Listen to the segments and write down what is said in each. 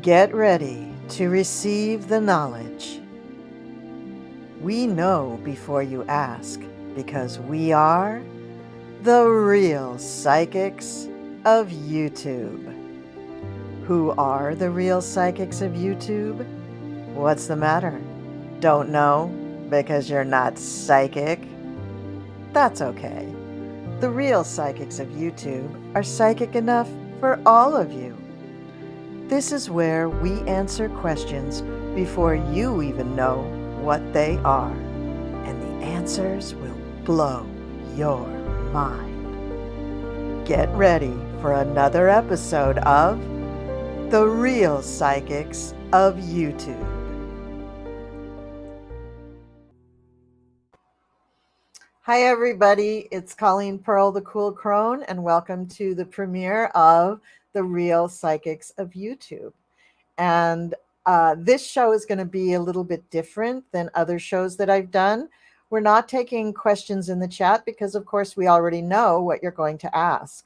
Get ready to receive the knowledge. We know before you ask because we are the real psychics of YouTube. Who are the real psychics of YouTube? What's the matter? Don't know because you're not psychic? That's okay. The real psychics of YouTube are psychic enough for all of you. This is where we answer questions before you even know what they are, and the answers will blow your mind. Get ready for another episode of The Real Psychics of YouTube. Hi everybody, it's Colleen Pearl, the Cool Crone, and welcome to the premiere of The Real Psychics of YouTube. And this show is going to be a little bit different than other shows that I've done. We're not taking questions in the chat because, of course, we already know what you're going to ask.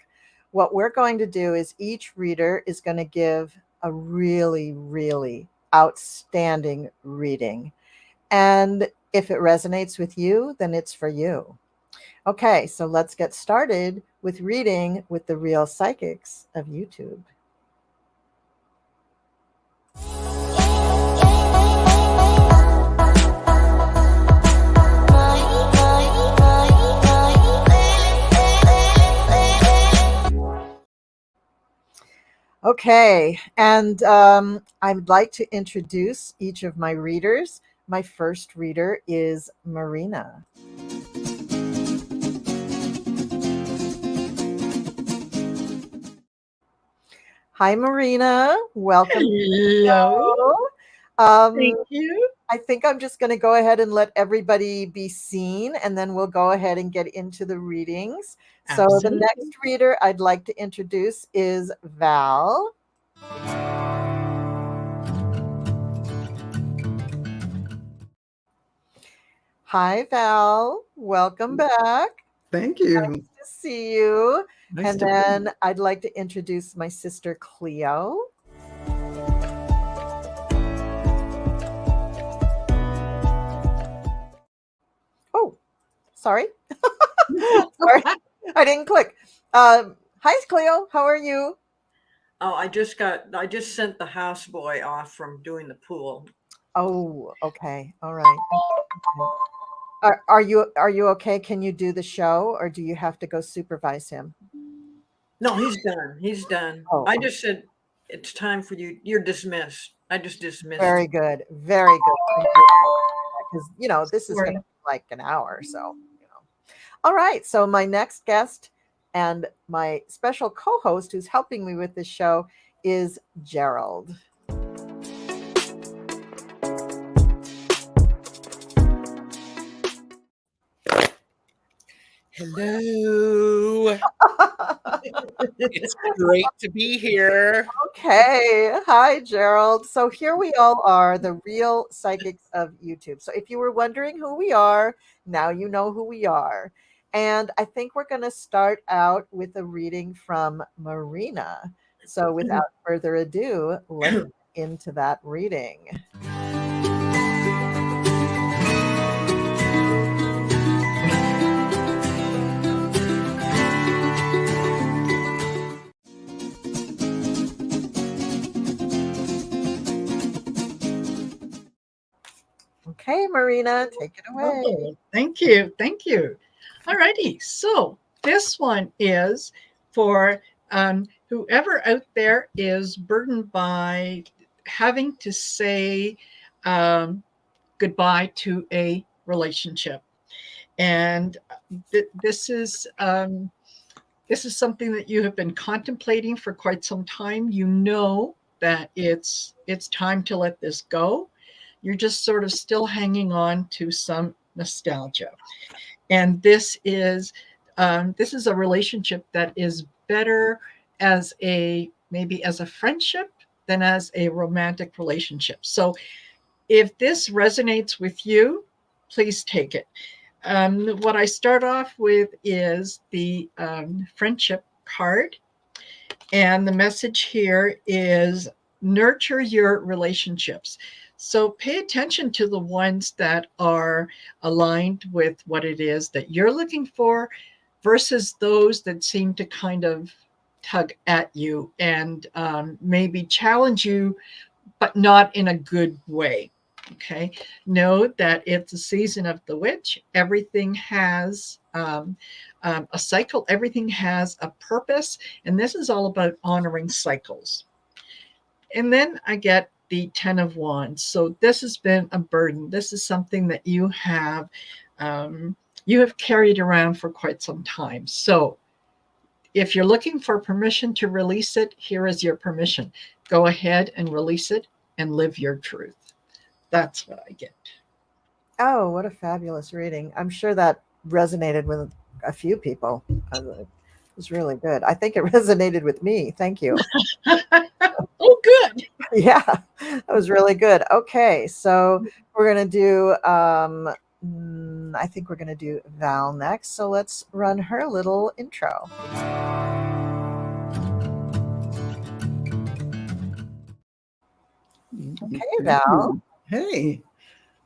What we're going to do is each reader is going to give a really, really outstanding reading. And if it resonates with you, then it's for you. Okay, so let's get started with reading with the Real Psychics of YouTube. Okay, and I'd like to introduce each of my readers. My first reader is Marina. Hi, Marina. Welcome. Hello. Thank you. I think I'm just going to go ahead and let everybody be seen, and then we'll go ahead and get into the readings. So the Absolutely. next reader I'd like to introduce is Val. Hi, Val. Welcome back. Thank you. Nice to see you. Nice And to then I'd like to introduce my sister Cleo. Oh, sorry. Sorry, I didn't click. Hi, Cleo. How are you? Oh, I just sent the houseboy off from doing the pool. Oh, okay. All right. Are you okay? Can you do the show, or do you have to go supervise him? No, he's done. He's done. Oh, I just said it's time for you. You're dismissed. I just dismissed very you. good. Very good. Because this is going to be like an hour, so. All right. So my next guest and my special co-host who's helping me with this show is Gerald. Hello. It's great to be here. Okay. Hi, Gerald. So here we all are, the real psychics of YouTube. So if you were wondering who we are, now you know who we are. And I think we're going to start out with a reading from Marina. So without further ado, let's get into that reading. Okay, Marina, take it away. Oh, thank you. Thank you. All righty. So this one is for whoever out there is burdened by having to say goodbye to a relationship. And this is something that you have been contemplating for quite some time. You know that it's time to let this go. You're just sort of still hanging on to some nostalgia. And this is a relationship that is better as maybe as a friendship than as a romantic relationship. So if this resonates with you, please take it. What I start off with is the friendship card. And the message here is nurture your relationships. So pay attention to the ones that are aligned with what it is that you're looking for versus those that seem to kind of tug at you and maybe challenge you, but not in a good way. Okay. Know that it's a season of the witch. Everything has a cycle, everything has a purpose. And this is all about honoring cycles. And then I get the 10 of Wands. So this has been a burden. This is something that you have carried around for quite some time. So if you're looking for permission to release it, here is your permission. Go ahead and release it and live your truth. That's what I get. Oh, what a fabulous reading. I'm sure that resonated with a few people. It was really good. I think it resonated with me. Thank you. Oh, good. Yeah, that was really good. Okay, so we're going to do, I think we're going to do Val next. So let's run her little intro. Okay, Val. Hey.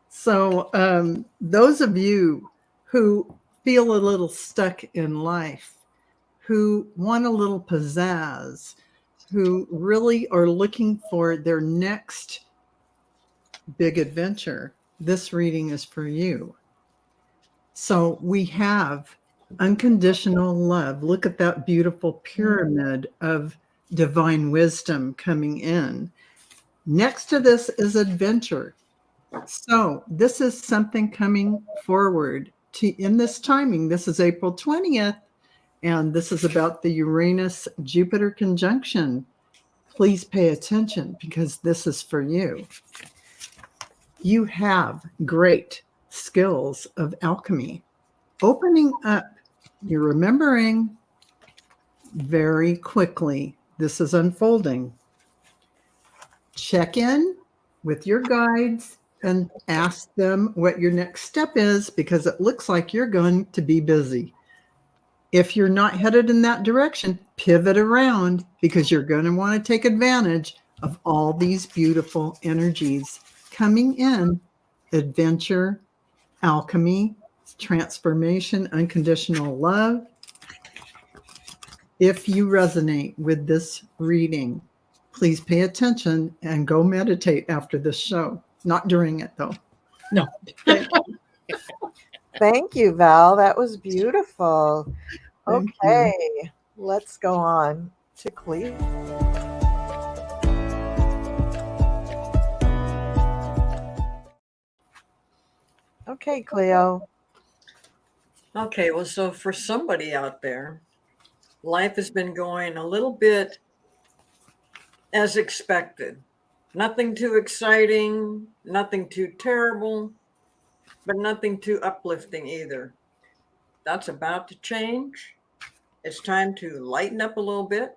So those of you who feel a little stuck in life, who want a little pizzazz, who really are looking for their next big adventure, this reading is for you. So we have unconditional love. Look at that beautiful pyramid of divine wisdom coming in. Next to this is adventure. So this is something coming forward to in this timing. This is April 20th, and this is about the Uranus-Jupiter conjunction. Please pay attention because this is for you. You have great skills of alchemy. Opening up, you're remembering very quickly. This is unfolding. Check in with your guides and ask them what your next step is, because it looks like you're going to be busy. If you're not headed in that direction, pivot around, because you're going to want to take advantage of all these beautiful energies coming in: adventure, alchemy, transformation, unconditional love. If you resonate with this reading, please pay attention and go meditate after this show. Not during it, though. No. Thank you, Val. That was beautiful. Thank Okay, you. let's go on to Cleve. Okay, Cleo. Okay, well, so for somebody out there, life has been going a little bit as expected. Nothing too exciting, nothing too terrible, but nothing too uplifting either. That's about to change. It's time to lighten up a little bit,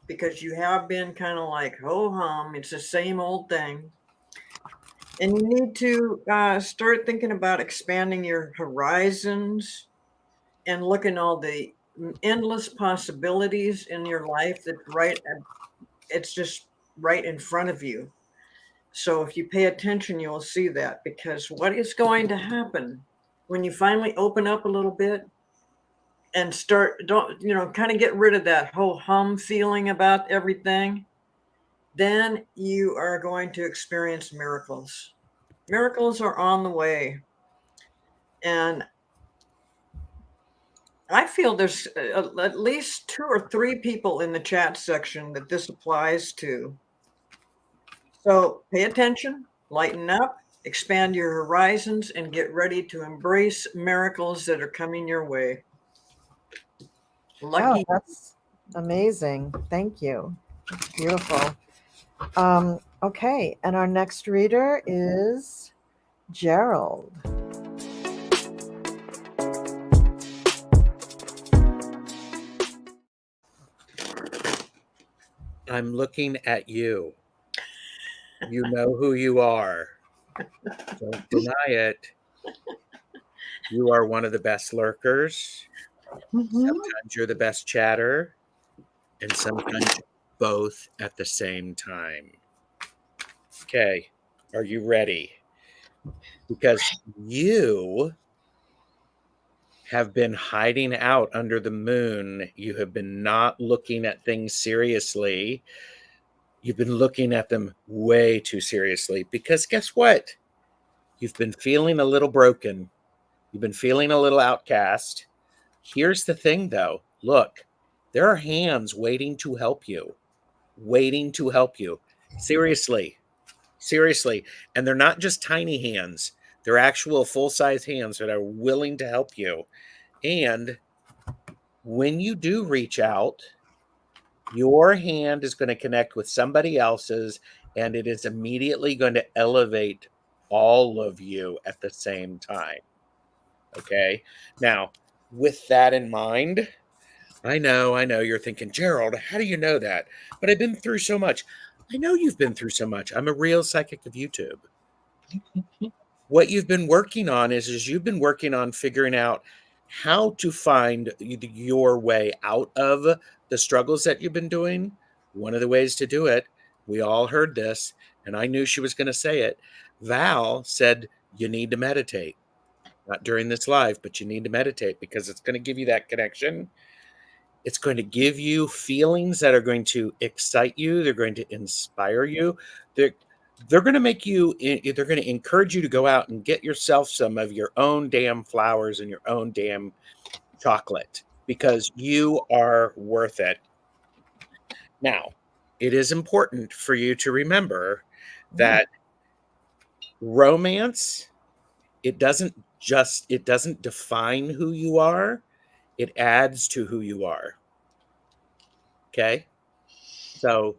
because you have been kind of like, ho hum, it's the same old thing. And you need to start thinking about expanding your horizons and looking all the endless possibilities in your life that it's just right in front of you. So if you pay attention, you will see that, because what is going to happen when you finally open up a little bit and kind of get rid of that whole hum feeling about everything, then you are going to experience miracles. Miracles are on the way. And I feel there's at least 2 or 3 people in the chat section that this applies to. So pay attention, lighten up, expand your horizons, and get ready to embrace miracles that are coming your way. Lucky. Oh, that's amazing. Thank you. That's beautiful. Okay, and our next reader is Gerald. I'm looking at you. You know who you are. Don't deny it. You are one of the best lurkers. Sometimes you're the best chatter, and sometimes both at the same time. Okay. Are you ready? Because you have been hiding out under the moon. You have been not looking at things seriously. You've been looking at them way too seriously because guess what? You've been feeling a little broken. You've been feeling a little outcast. Here's the thing though. Look, there are hands waiting to help you, waiting to help you. Seriously, seriously. And they're not just tiny hands, they're actual full size hands that are willing to help you. And when you do reach out, your hand is going to connect with somebody else's, and it is immediately going to elevate all of you at the same time. Okay. Now, with that in mind, I know you're thinking, Gerald, how do you know that? But I've been through so much. I know you've been through so much. I'm a real psychic of YouTube. What you've been working on is you've been working on figuring out how to find your way out of the struggles that you've been doing. One of the ways to do it, we all heard this, and I knew she was going to say it. Val said, you need to meditate. Not during this live, but you need to meditate because it's going to give you that connection. It's going to give you feelings that are going to excite you. They're going to inspire you. They're going to make you, they're going to encourage you to go out and get yourself some of your own damn flowers and your own damn chocolate because you are worth it. Now, it is important for you to remember that romance, it doesn't define who you are. It adds to who you are. Okay. So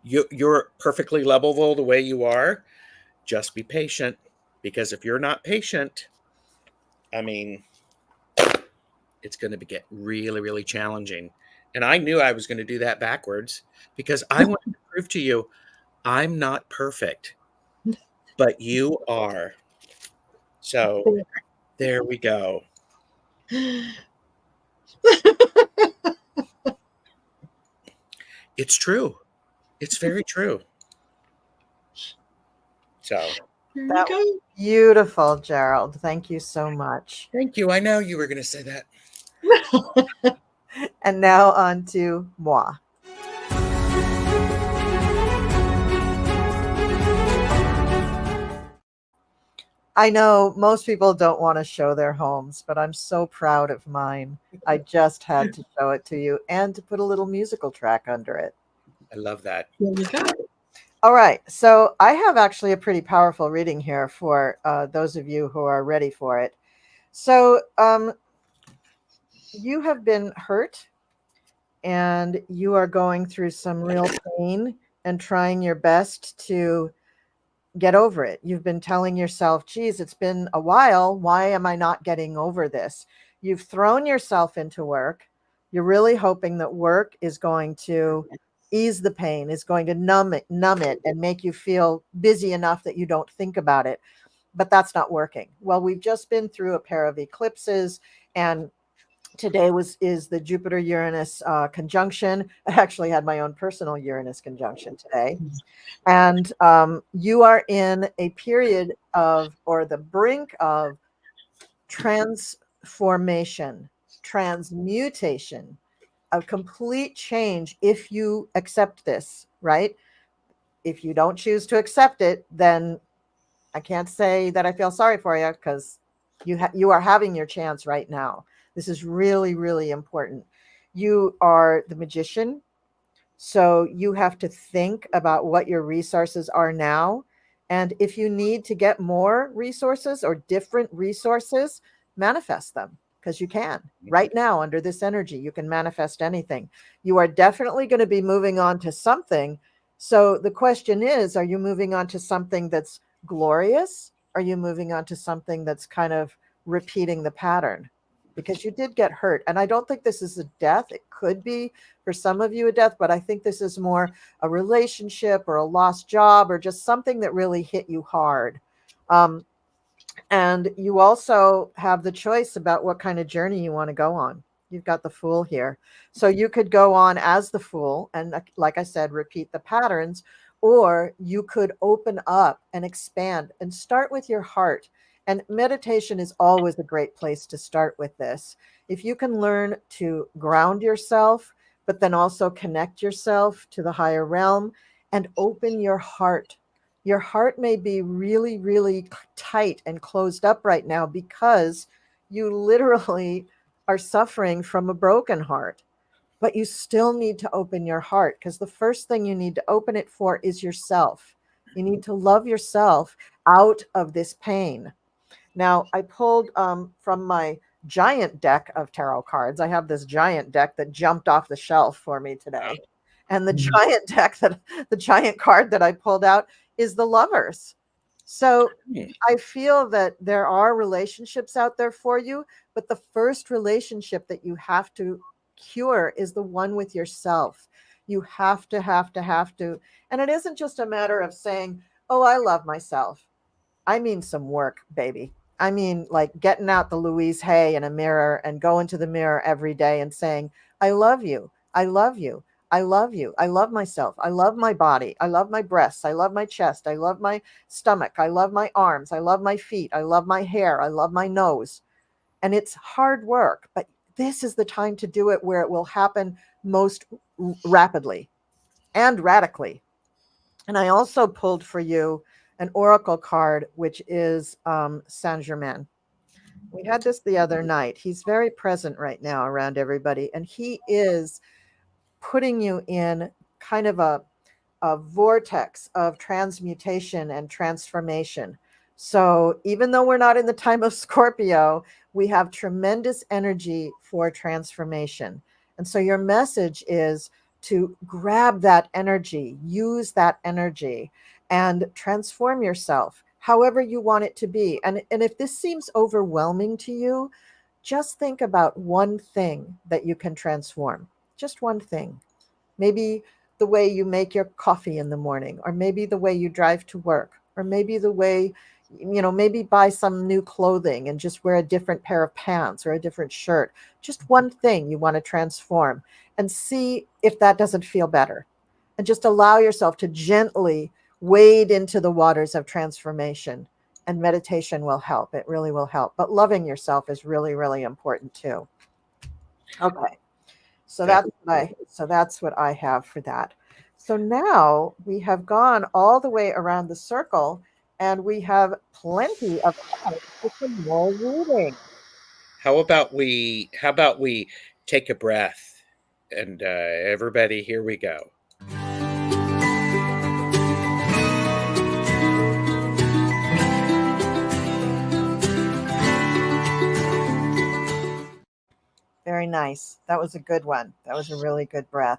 you're perfectly lovable the way you are. Just be patient, because if you're not patient, I mean, it's going to get really, really challenging. And I knew I was going to do that backwards because I wanted to prove to you I'm not perfect, but you are. So there we go. It's true. It's very true. So That was beautiful, Gerald. Thank you so much. thank you. I know you were going to say that. And now on to moi. I know most people don't want to show their homes, but I'm so proud of mine. I just had to show it to you and to put a little musical track under it. I love that. There you go. All right. So I have actually a pretty powerful reading here for those of you who are ready for it. So you have been hurt and you are going through some real pain and trying your best to get over it. You've been telling yourself, geez, it's been a while. Why am I not getting over this? You've thrown yourself into work. You're really hoping that work is going to ease the pain, is going to numb it and make you feel busy enough that you don't think about it. But that's not working. Well, we've just been through a pair of eclipses, and today is the Jupiter-Uranus conjunction. I actually had my own personal Uranus conjunction today. And you are in a period of, or the brink of, transformation, transmutation, a complete change if you accept this, right? If you don't choose to accept it, then I can't say that I feel sorry for you, because you are having your chance right now. This is really, really important. You are the magician. So you have to think about what your resources are now. And if you need to get more resources or different resources, manifest them, because you can. Right now, under this energy, you can manifest anything. You are definitely going to be moving on to something. So the question is, are you moving on to something that's glorious? Are you moving on to something that's kind of repeating the pattern? Because you did get hurt. And I don't think this is a death. It could be for some of you a death, but I think this is more a relationship or a lost job or just something that really hit you hard. And you also have the choice about what kind of journey you want to go on. You've got the Fool here. So you could go on as the Fool and, like I said, repeat the patterns, or you could open up and expand and start with your heart. And meditation is always a great place to start with this. If you can learn to ground yourself, but then also connect yourself to the higher realm and open your heart. Your heart may be really, really tight and closed up right now because you literally are suffering from a broken heart. But you still need to open your heart, because the first thing you need to open it for is yourself. You need to love yourself out of this pain. Now, I pulled from my giant deck of tarot cards. I have this giant deck that jumped off the shelf for me today. And the giant deck the giant card that I pulled out is the Lovers. So I feel that there are relationships out there for you, but the first relationship that you have to cure is the one with yourself. You have to, have to. And it isn't just a matter of saying, oh, I love myself. I mean some work, baby. I mean, like getting out the Louise Hay in a mirror and going to the mirror every day and saying, I love you. I love you. I love you. I love myself. I love my body. I love my breasts. I love my chest. I love my stomach. I love my arms. I love my feet. I love my hair. I love my nose. And it's hard work, but this is the time to do it where it will happen most rapidly and radically. And I also pulled for you an oracle card, which is Saint Germain. We had this the other night. He's very present right now around everybody, and he is putting you in kind of a vortex of transmutation and transformation. So even though we're not in the time of Scorpio, we have tremendous energy for transformation. And so your message is to grab that energy, use that energy, and transform yourself however you want it to be. And if this seems overwhelming to you, just think about one thing that you can transform. Just one thing. Maybe the way you make your coffee in the morning, or maybe the way you drive to work, or maybe the way, maybe buy some new clothing and just wear a different pair of pants or a different shirt. Just one thing you want to transform, and see if that doesn't feel better. And just allow yourself to gently wade into the waters of transformation. And meditation will help. It really will help. But loving yourself is really, really important too. Okay. So that's what I have for that. So now we have gone all the way around the circle, and we have plenty of time for some more reading. How about we take a breath, and everybody, here we go. Very nice. That was a good one. That was a really good breath.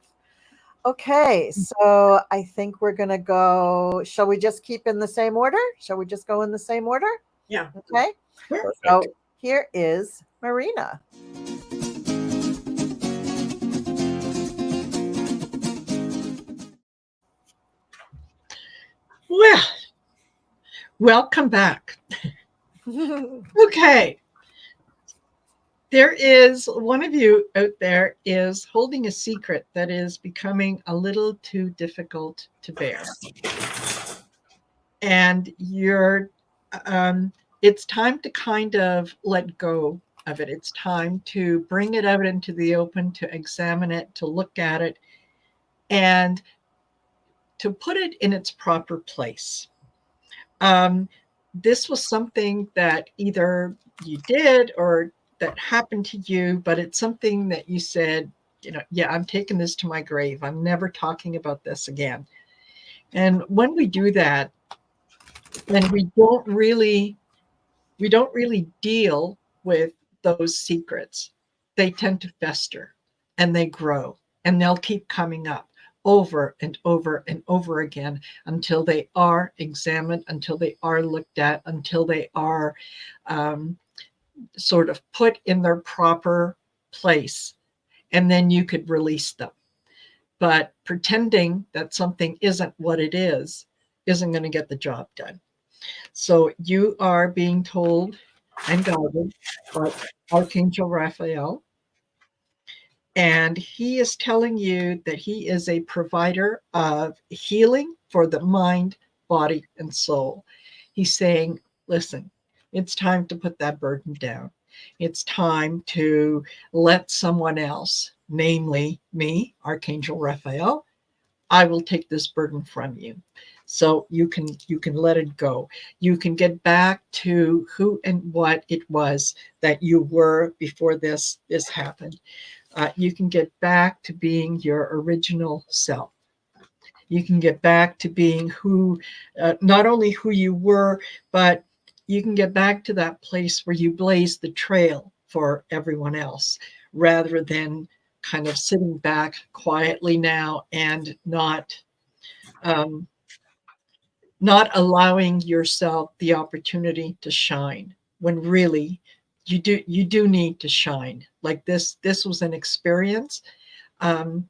Okay, so I think we're going to go. Shall we just keep in the same order? Shall we just go in the same order? Yeah. Okay. Perfect. So here is Marina. Well, welcome back. Okay. There is one of you out there is holding a secret that is becoming a little too difficult to bear. And it's time to kind of let go of it. It's time to bring it out into the open, to examine it, to look at it, and to put it in its proper place. This was something that either you did or that happened to you, but it's something that you said, yeah, I'm taking this to my grave. I'm never talking about this again. And when we do that, and we don't really deal with those secrets, they tend to fester and they grow, and they'll keep coming up over and over and over again until they are examined, until they are looked at, until they are sort of put in their proper place. And then you could release them. But pretending that something isn't what it isn't going to get the job done. So you are being told and guided by Archangel Raphael And he is telling you that he is a provider of healing for the mind, body, and soul. He's saying, listen, it's time to put that burden down. It's time to let someone else, namely me, Archangel Raphael, I will take this burden from you. So you can let it go. You can get back to who and what it was that you were before this happened. You can get back to being your original self. You can get back to being who, not only who you were, but you can get back to that place where you blaze the trail for everyone else rather than kind of sitting back quietly now and um, not allowing yourself the opportunity to shine when really you do need to shine. Like this was an experience. um,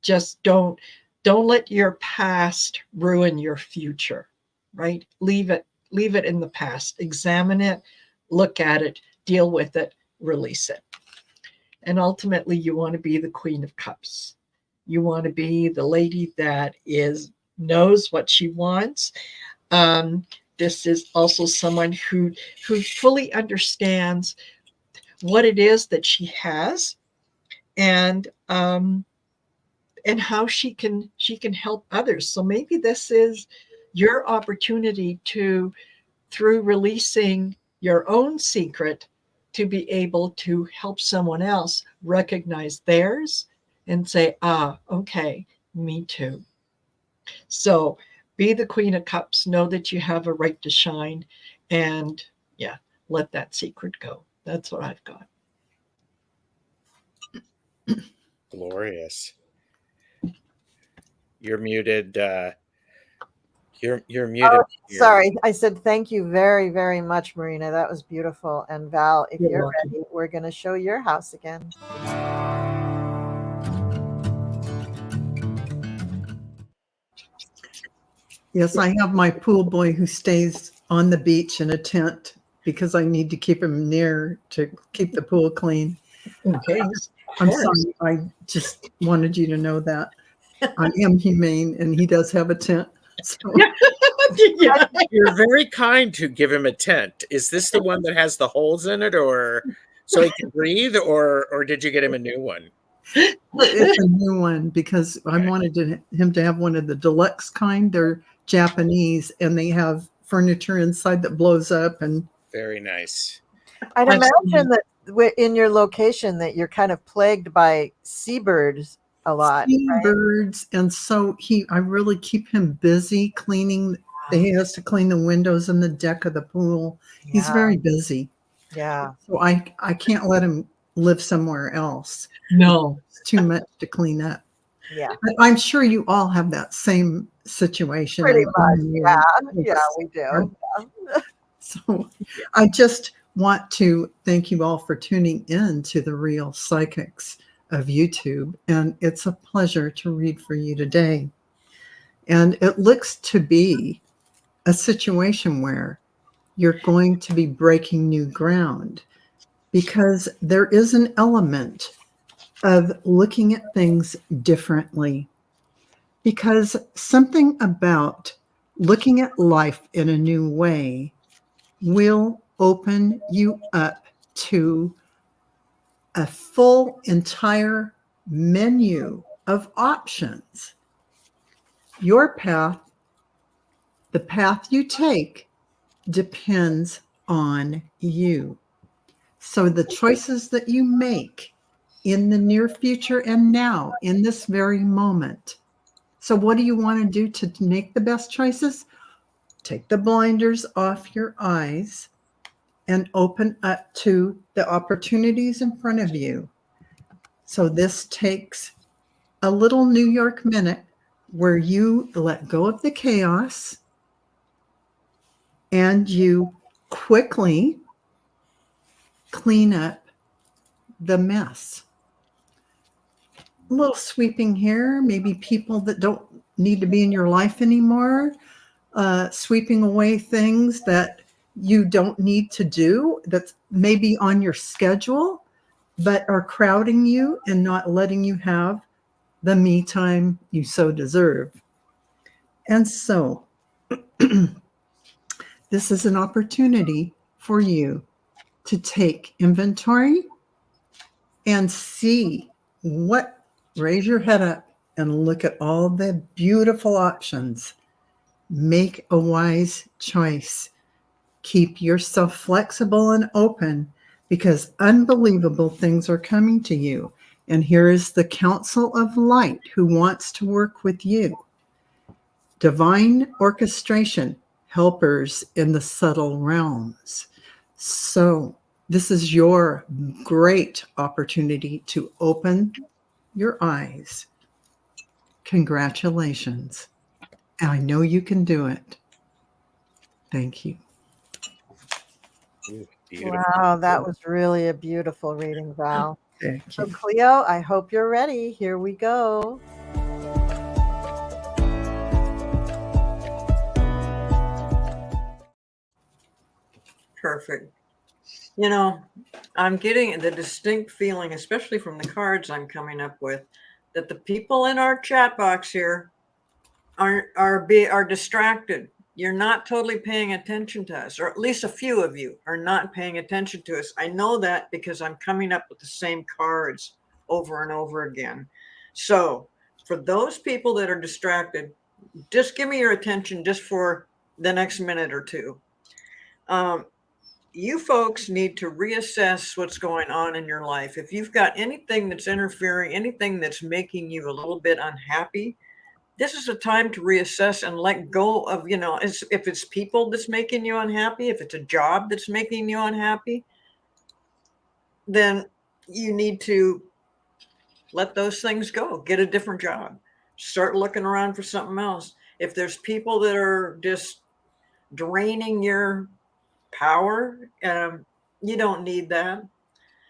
just don't let your past ruin your future. Right, leave it in the past, examine it, look at it, deal with it, release it. And ultimately you want to be the Queen of Cups. You want to be the lady that is knows what she wants. um, this is also someone who fully understands what it is that she has, and and how she can help others. So maybe this is your opportunity to, through releasing your own secret, to be able to help someone else recognize theirs and say, ah, okay, me too. So be the Queen of Cups, know that you have a right to shine, and yeah, let that secret go. That's what I've got. Glorious. You're muted. You're muted. Oh, sorry. I said thank you very, very much, Marina. That was beautiful. And Val, if You're you're welcome. ready, we're going to show your house again. Yes, I have my pool boy who stays on the beach in a tent because I need to keep him near to keep the pool clean. Okay. I'm sorry. I just wanted you to know that. I am humane and he does have a tent. So Yeah. You're very kind to give him a tent. Is this the one that has the holes in it, or so he can breathe, or did you get him a new one? it's a new one because I wanted him to have one of the deluxe kind. They're Japanese and they have furniture inside that blows up. And Very nice. I'd I've imagine that in your location that you're kind of plagued by seabirds a lot, right? birds. And so I really keep him busy cleaning. He has to clean the windows and the deck of the pool. He's Yeah. very busy. Yeah. So I can't let him live somewhere else. No. It's too much to clean up. Yeah. But I'm sure you all have that same situation. Pretty in much. your Yeah. lives. Yeah, we do. So I just want to thank you all for tuning in to the Real Psychics of YouTube. And it's a pleasure to read for you today. And it looks to be a situation where you're going to be breaking new ground because there is an element of looking at things differently. Because something about looking at life in a new way will open you up to a full, entire menu of options. Your path, the path you take, depends on you. So the choices that you make in the near future and now, in this very moment. So what do you want to do to make the best choices? Take the blinders off your eyes and open up to the opportunities in front of you. So this takes a little New York minute where you let go of the chaos and you quickly clean up the mess. A little sweeping here, maybe people that don't need to be in your life anymore, sweeping away things that you don't need to do that's maybe on your schedule. but are crowding you and not letting you have the me time you so deserve. And so, this is an opportunity for you to take inventory and see raise your head up and look at all the beautiful options. Make a wise choice. Keep yourself flexible and open because unbelievable things are coming to you. And here is the Council of Light who wants to work with you. Divine orchestration, helpers in the subtle realms. So this is your great opportunity to open your eyes. Congratulations. I know you can do it. Thank you. Ooh, beautiful. Wow, that was really a beautiful reading, Val. Thank So, you. Cleo, I hope you're ready. Here we go. Perfect. You know, I'm getting the distinct feeling, especially from the cards I'm coming up with, that the people in our chat box here are distracted. You're not totally paying attention to us, or at least a few of you are not paying attention to us. I know that because I'm coming up with the same cards over and over again. So for those people that are distracted, just give me your attention just for the next minute or two. You folks need to reassess what's going on in your life. If you've got anything that's interfering, anything that's making you a little bit unhappy, this is a time to reassess and let go of, if it's people that's making you unhappy, if it's a job that's making you unhappy, then you need to let those things go. Get a different job. Start looking around for something else. If there's people that are just draining your power, you don't need that.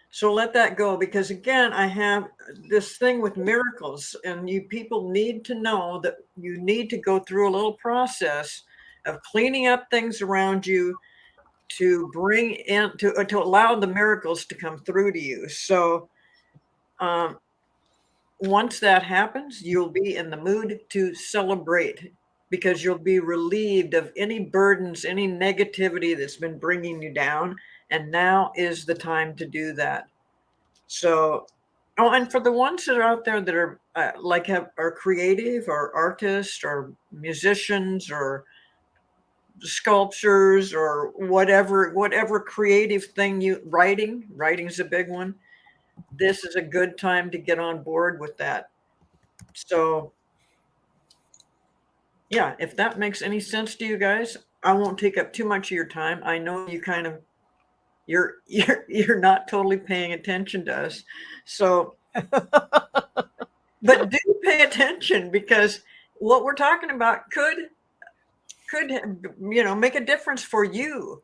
So let that go, because again, I have this thing with miracles, and you people need to know that you need to go through a little process of cleaning up things around you to bring in to allow the miracles to come through to you. So once that happens, you'll be in the mood to celebrate, because you'll be relieved of any burdens, any negativity that's been bringing you down. And now is the time to do that. So, oh, and for the ones that are out there that are are creative or artists or musicians or sculptures or whatever creative thing writing's a big one. This is a good time to get on board with that. So, yeah, if that makes any sense to you guys, I won't take up too much of your time. I know you kind of you're not totally paying attention to us. So but do pay attention, because what we're talking about could make a difference for you.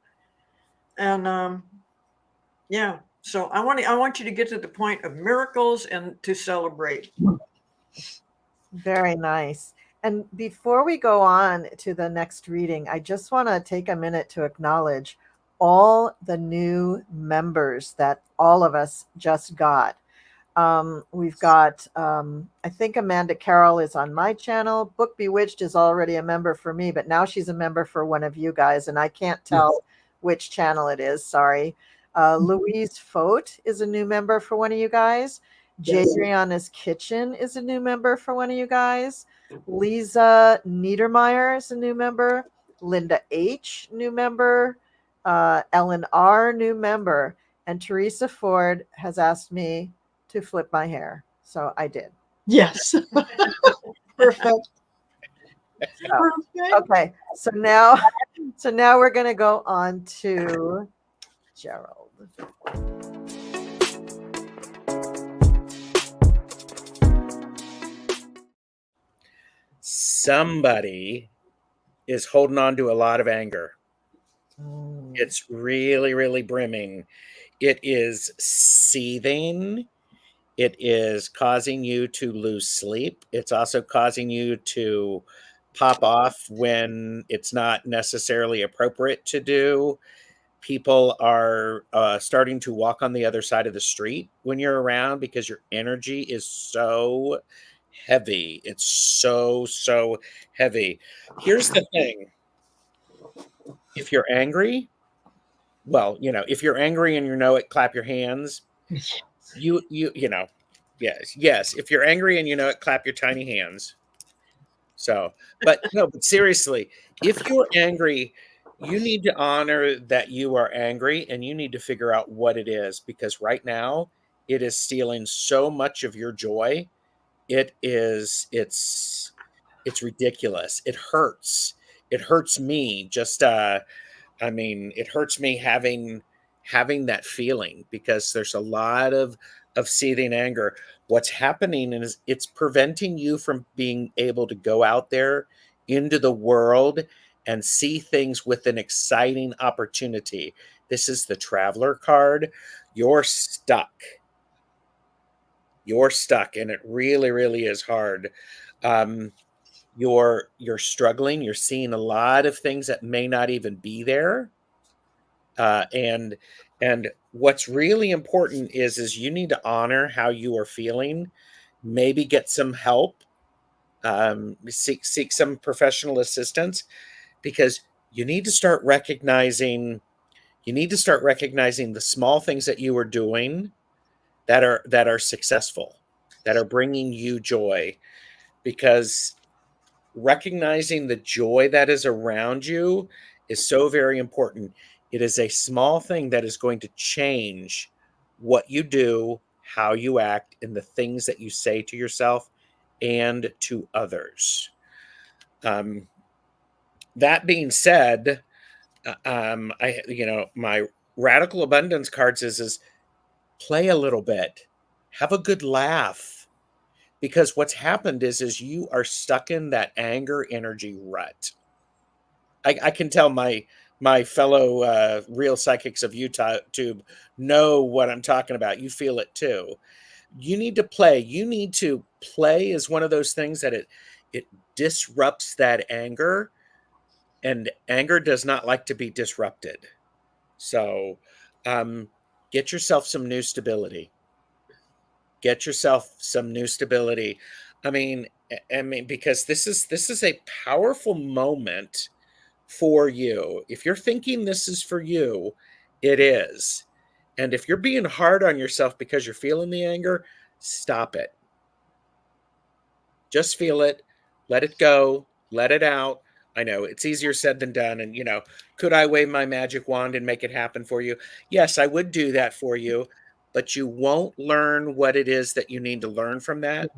And yeah, so I want you to get to the point of miracles and to celebrate. Very nice. And before we go on to the next reading, I just want to take a minute to acknowledge all the new members that all of us just got. We've got, I think Amanda Carroll is on my channel. Book Bewitched is already a member for me, but now she's a member for one of you guys, and I can't tell which channel it is. Sorry. Louise Fote is a new member for one of you guys. Jadriana's Kitchen is a new member for one of you guys. Lisa Niedermeyer is a new member. Linda H, new member. Ellen R, new member. And Teresa Ford has asked me to flip my hair. So I did. Yes. Perfect. Okay. So now we're going to go on to Gerald. Somebody is holding on to a lot of anger. It's really, really brimming. It is seething. It is causing you to lose sleep. It's also causing you to pop off when it's not necessarily appropriate to do. people are starting to walk on the other side of the street when you're around because your energy is so heavy. It's so, so heavy. Here's the thing. If you're angry, well, if you're angry and you know it, clap your hands. Yes. If you're angry and you know it, clap your tiny hands. So, but no, but seriously, if you're angry, you need to honor that you are angry and you need to figure out what it is, because right now it is stealing so much of your joy. It's ridiculous. It hurts. It hurts me just it hurts me having that feeling, because there's a lot of seething anger. What's happening is it's preventing you from being able to go out there into the world and see things with an exciting opportunity. This is the traveler card. You're stuck. You're stuck, and it really, really is hard. Um, you're struggling. You're seeing a lot of things that may not even be there. And what's really important is you need to honor how you are feeling. Maybe get some help. Seek some professional assistance, because you need to start recognizing the small things that you are doing that are successful, that are bringing you joy, because recognizing the joy that is around you is so very important. It is a small thing that is going to change what you do, how you act, and the things that you say to yourself and to others. Um, that being said, my radical abundance cards is play a little bit, have a good laugh, because what's happened is you are stuck in that anger energy rut. I can tell my fellow real psychics of YouTube know what I'm talking about. You feel it too. You need to play. You need to play is one of those things that it disrupts that anger, and anger does not like to be disrupted. So um, get yourself some new stability. Get yourself some new stability. I mean, because this is a powerful moment for you. If you're thinking this is for you, it is. And if you're being hard on yourself because you're feeling the anger, stop it. Just feel it, let it go, let it out. I know it's easier said than done. And, could I wave my magic wand and make it happen for you? Yes, I would do that for you, but you won't learn what it is that you need to learn from that.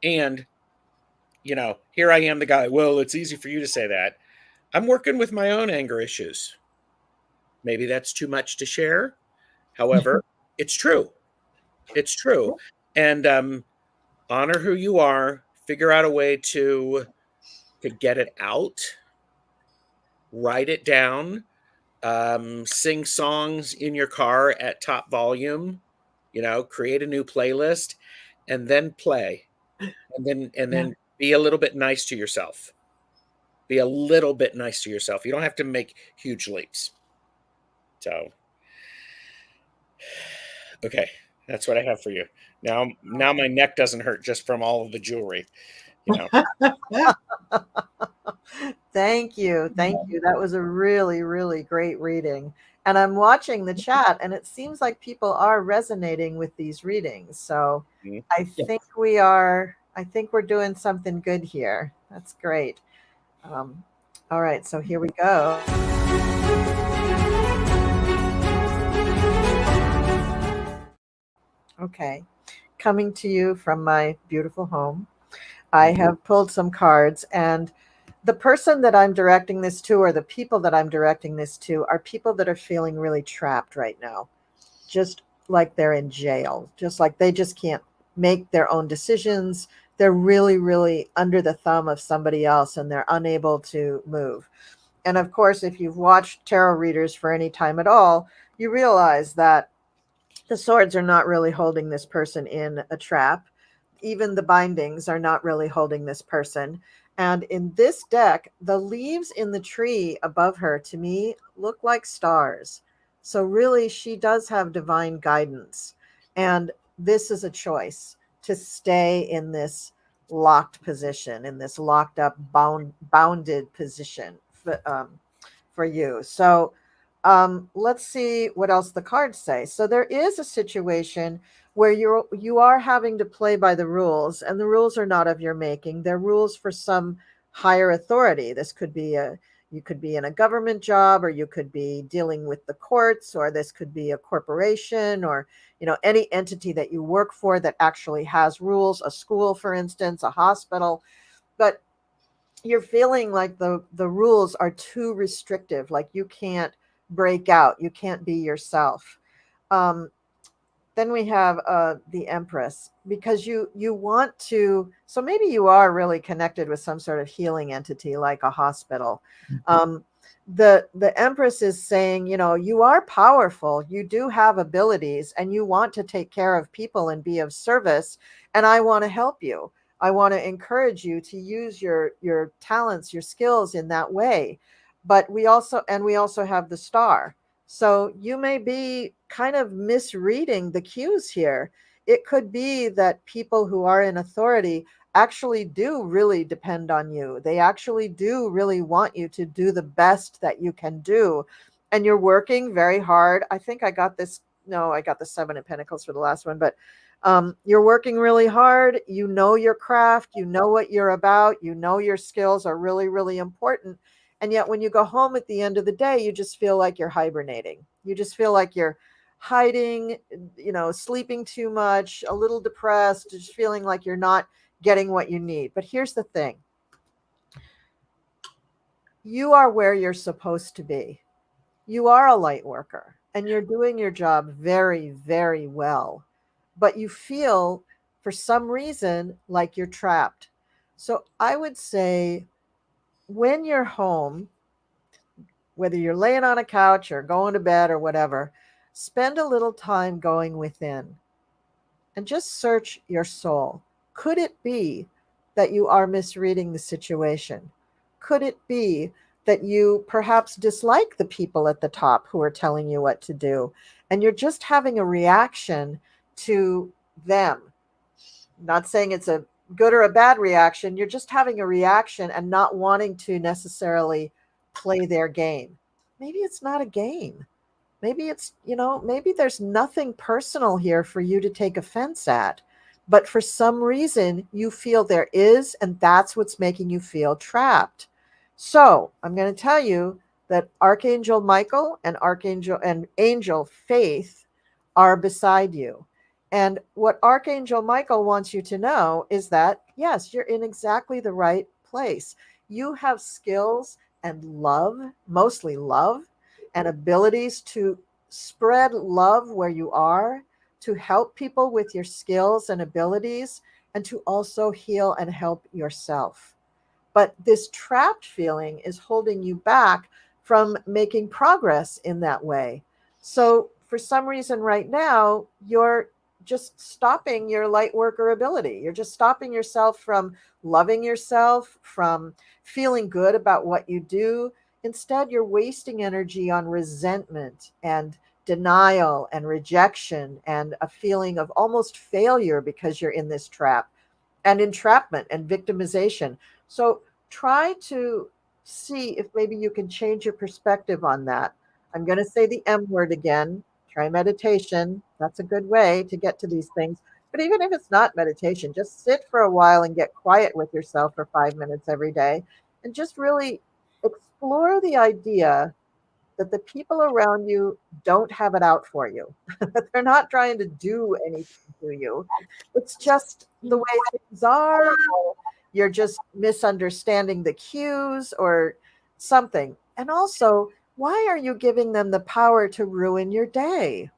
And, here I am, the guy, well, it's easy for you to say that. I'm working with my own anger issues. Maybe that's too much to share. However, it's true. It's true. And honor who you are, figure out a way to get it out, write it down, sing songs in your car at top volume, create a new playlist, and then play. And then be a little bit nice to yourself. Be a little bit nice to yourself. You don't have to make huge leaps. So, okay, that's what I have for you. Now my neck doesn't hurt just from all of the jewelry. Thank you. Thank you. That was a really, really great reading. And I'm watching the chat, and it seems like people are resonating with these readings. So Mhm. I think we're doing something good here. That's great. All right, so here we go. Okay, coming to you from my beautiful home, I have pulled some cards, and the person that I'm directing this to, or the people that I'm directing this to, are people that are feeling really trapped right now, just like they're in jail, just like they just can't make their own decisions. They're really, really under the thumb of somebody else, and they're unable to move. And of course, if you've watched tarot readers for any time at all, you realize that the swords are not really holding this person in a trap. Even the bindings are not really holding this person. And in this deck, the leaves in the tree above her to me look like stars. So really, she does have divine guidance. And this is a choice to stay in this locked position, in this locked up, bounded position for you. So let's see what else the cards say. So there is a situation where you are having to play by the rules, and the rules are not of your making. They're rules for some higher authority. This could be you could be in a government job, or you could be dealing with the courts, or this could be a corporation, or any entity that you work for that actually has rules, a school, for instance, a hospital. But you're feeling like the rules are too restrictive, like you can't break out, you can't be yourself. um, then we have the Empress, because you want to, so maybe you are really connected with some sort of healing entity like a hospital. um, the Empress is saying, you are powerful, you do have abilities, and you want to take care of people and be of service, and I want to help you. I want to encourage you to use your talents, your skills in that way. But we also have the Star. So you may be kind of misreading the cues here. It could be that people who are in authority actually do really depend on you. They actually do really want you to do the best that you can do. And you're working very hard. I think I got this. No, I got the Seven of Pentacles for the last one, but you're working really hard. You know your craft. You know what you're about. You know your skills are really, really important. And yet when you go home at the end of the day, you just feel like you're hibernating. You just feel like you're hiding, sleeping too much, a little depressed, just feeling like you're not getting what you need. But here's the thing. You are where you're supposed to be. You are a light worker and you're doing your job very, very well. But you feel for some reason like you're trapped. So I would say when you're home, whether you're laying on a couch or going to bed or whatever, spend a little time going within and just search your soul. Could it be that you are misreading the situation? Could it be that you perhaps dislike the people at the top who are telling you what to do, and you're just having a reaction to them? Not saying it's a good or a bad reaction. You're just having a reaction and not wanting to necessarily play their game. Maybe it's not a game. Maybe maybe there's nothing personal here for you to take offense at. But for some reason, you feel there is, and that's what's making you feel trapped. So I'm going to tell you that Archangel Michael and Angel Faith are beside you. And what Archangel Michael wants you to know is that, yes, you're in exactly the right place. You have skills and love, mostly love, and abilities to spread love where you are, to help people with your skills and abilities, and to also heal and help yourself. But this trapped feeling is holding you back from making progress in that way. So for some reason right now, you're just stopping your light worker ability. You're just stopping yourself from loving yourself, from feeling good about what you do. Instead, you're wasting energy on resentment and denial and rejection and a feeling of almost failure because you're in this trap, and entrapment and victimization. So try to see if maybe you can change your perspective on that. I'm going to say the M word again. Try meditation. That's a good way to get to these things. But even if it's not meditation, just sit for a while and get quiet with yourself for 5 minutes every day and just really explore the idea that the people around you don't have it out for you. They're not trying to do anything to you. It's just the way things are. You're just misunderstanding the cues or something. And also, why are you giving them the power to ruin your day?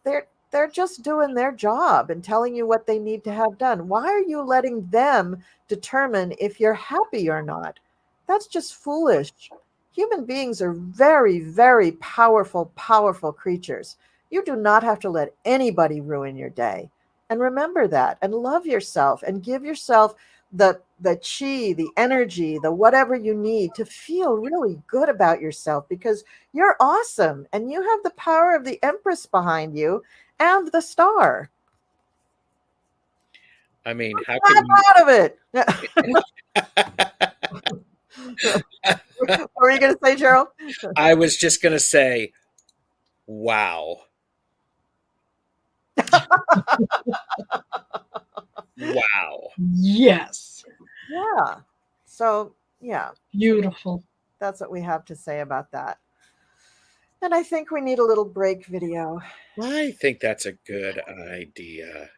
They're just doing their job and telling you what they need to have done. Why are you letting them determine if you're happy or not? That's just foolish. Human beings are very, very powerful, powerful creatures. You do not have to let anybody ruin your day. And remember that and love yourself and give yourself the chi, the energy, the whatever you need to feel really good about yourself, because you're awesome and you have the power of the Empress behind you and the star. I mean, how Snap can out of it. you? What were you going to say, Cheryl? I was just going to say, wow. Wow. Yes. Yeah. So, yeah, Beautiful. that's what we have to say about that. And I think we need a little break video. I think that's a good idea.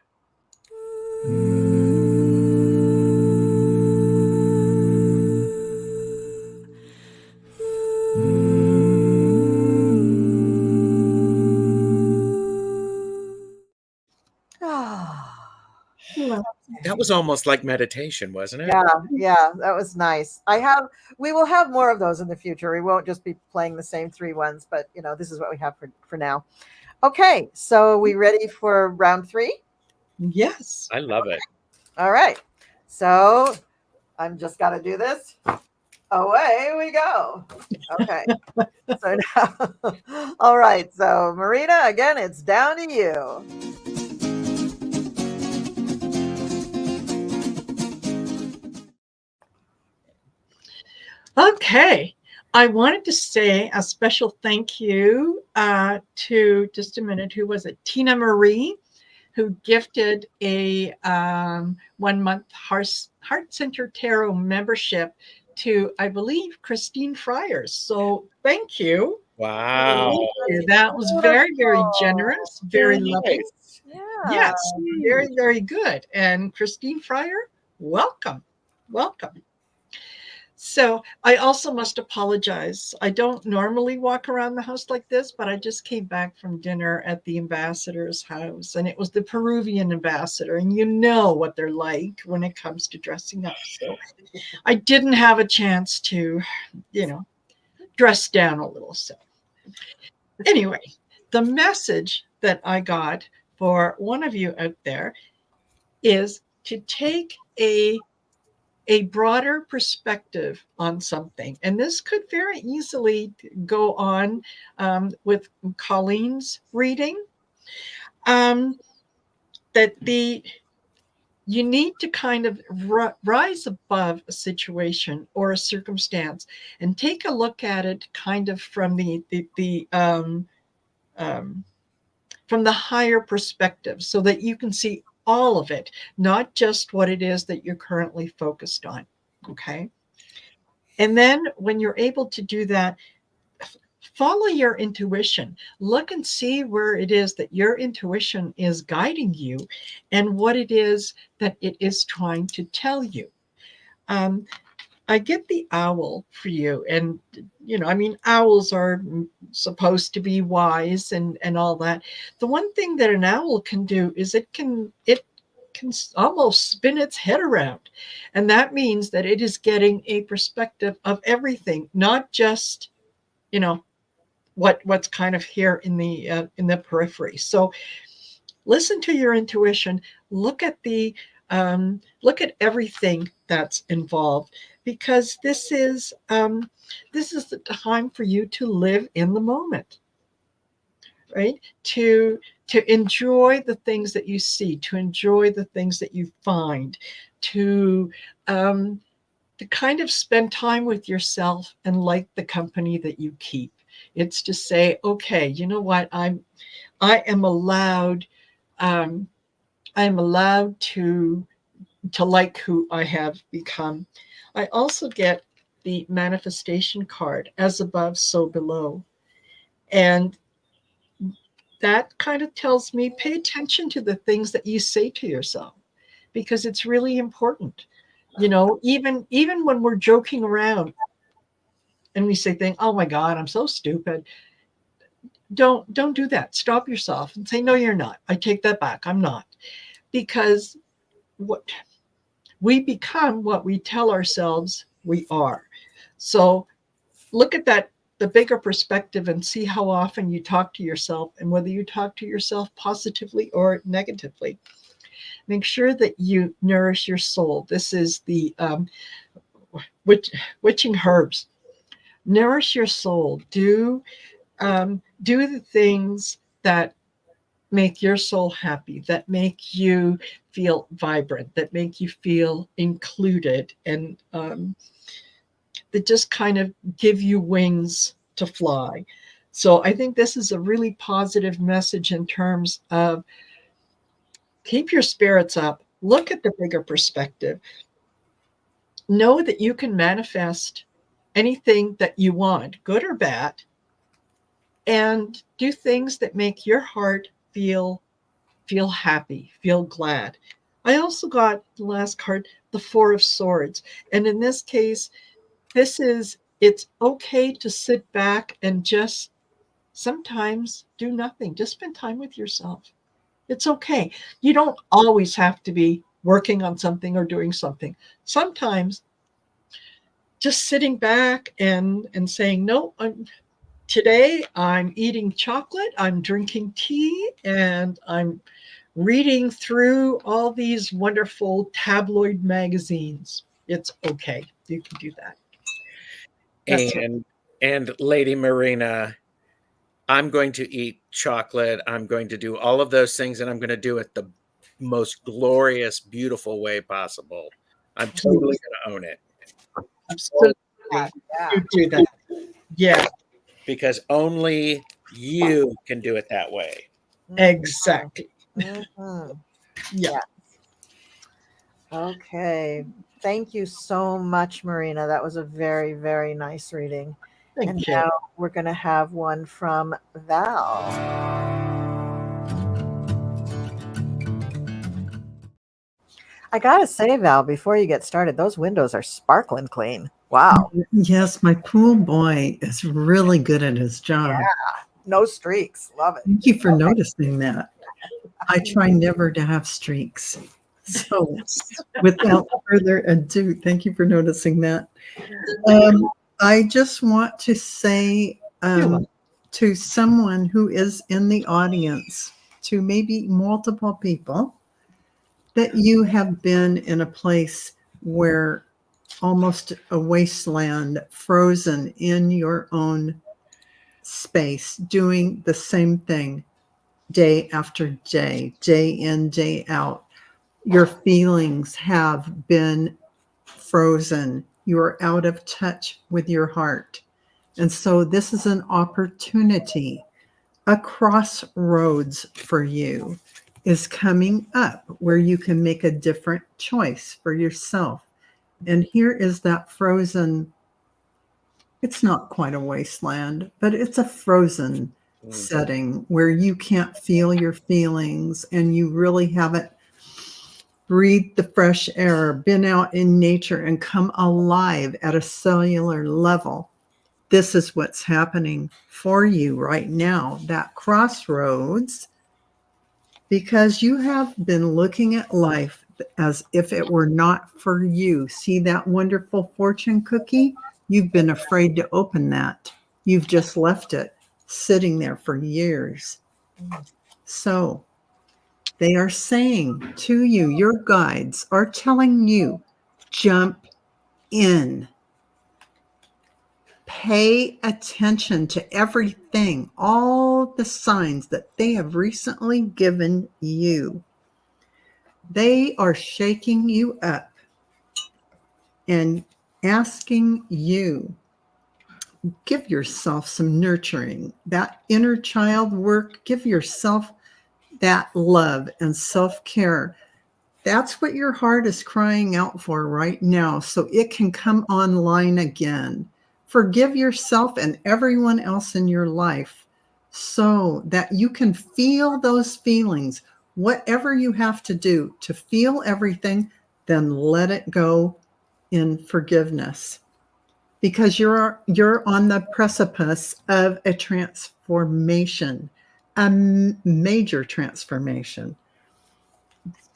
Ah. That was almost like meditation, wasn't it? Yeah, that was nice. We will have more of those in the future. We won't just be playing the same 3 ones, but this is what we have for now. Okay, so we ready for round 3? Yes. I love it. All right. So I'm just got to do this. Away we go. Okay. So now, all right. So Marina, again, it's down to you. Okay. I wanted to say a special thank you to, just a minute, who was it? Tina Marie, who gifted a 1-month Heart Center Tarot membership to, I believe, Christine Friars. So thank you. Wow. Thank you. That was very, very generous, very loving. Nice. Yeah. Yes, very, very good. And Christine Fryer, welcome. Welcome. So I also must apologize. I don't normally walk around the house like this, but I just came back from dinner at the ambassador's house, and it was the Peruvian ambassador, and you know what they're like when it comes to dressing up. So I didn't have a chance to, dress down a little. So anyway, the message that I got for one of you out there is to take a broader perspective on something. And this could very easily go on with Colleen's reading. That you need to kind of rise above a situation or a circumstance and take a look at it kind of from from the higher perspective, so that you can see all of it, not just what it is that you're currently focused on. Okay. And then when you're able to do that, follow your intuition. Look and see where it is that your intuition is guiding you and what it is that it is trying to tell you. I get the owl for you. And, owls are supposed to be wise and all that. The one thing that an owl can do is it can almost spin its head around. And that means that it is getting a perspective of everything, not just, what's kind of here in the periphery. So listen to your intuition, look at everything that's involved, because this is the time for you to live in the moment, right? To enjoy the things that you see, to enjoy the things that you find, to kind of spend time with yourself and like the company that you keep. It's to say, okay, you know what, I am allowed to like who I have become. I also get the manifestation card, as above, so below. And that kind of tells me, pay attention to the things that you say to yourself, because it's really important. Even when we're joking around and we say oh my God, I'm so stupid. Don't do that. Stop yourself and say, no, you're not. I take that back. I'm not. Because what we become, what we tell ourselves we are. So look at the bigger perspective, and see how often you talk to yourself, and whether you talk to yourself positively or negatively. Make sure that you nourish your soul. This is the witching herbs. Nourish your soul. Do the things that make your soul happy, that make you feel vibrant, that make you feel included, and that just kind of give you wings to fly. So I think this is a really positive message in terms of keep your spirits up, look at the bigger perspective, know that you can manifest anything that you want, good or bad, and do things that make your heart feel happy, feel glad. I also got the last card, the Four of Swords. And in this case, it's okay to sit back and just sometimes do nothing. Just spend time with yourself. It's okay. You don't always have to be working on something or doing something. Sometimes just sitting back and saying, no, today I'm eating chocolate, I'm drinking tea, and I'm reading through all these wonderful tabloid magazines. It's okay. You can do that. That's And Lady Marina, I'm going to eat chocolate. I'm going to do all of those things, and I'm going to do it the most glorious, beautiful way possible. I'm totally going to own it. absolutely. Yeah. You do that. Yeah, Because only you can do it that way. exactly. Mhm. Yeah. Okay. Thank you so much, Marina. That was a very, very nice reading. And Thank you. now we're going to have one from Val. I got to say, Val, before you get started, those windows are sparkling clean. Wow. Yes, my pool boy is really good at his job. Yeah. No streaks. Love it. Thank you for noticing that. I try never to have streaks. So, without further ado, thank you for noticing that. I just want to say to someone who is in the audience, to maybe multiple people, that you have been in a place where almost a wasteland, frozen in your own space, doing the same thing day after day, day in, day out. Your feelings have been frozen. You're out of touch with your heart. And so this is an opportunity, a crossroads for you is coming up where you can make a different choice for yourself. And here is that frozen, it's not quite a wasteland, but it's a frozen setting where you can't feel your feelings and you really haven't breathed the fresh air, been out in nature and come alive at a cellular level. This is what's happening for you right now, that crossroads, because you have been looking at life as if it were not for you. See that wonderful fortune cookie? You've been afraid to open that. You've just left it sitting there for years. So they are saying to you, your guides are telling you, jump in. Pay attention to everything, all the signs that they have recently given you. They are shaking you up and asking you, give yourself some nurturing, that inner child work, give yourself that love and self-care. That's what your heart is crying out for right now, so it can come online again. Forgive yourself and everyone else in your life so that you can feel those feelings. Whatever you have to do to feel everything, then let it go in forgiveness. Because you're on the precipice of a transformation, a major transformation.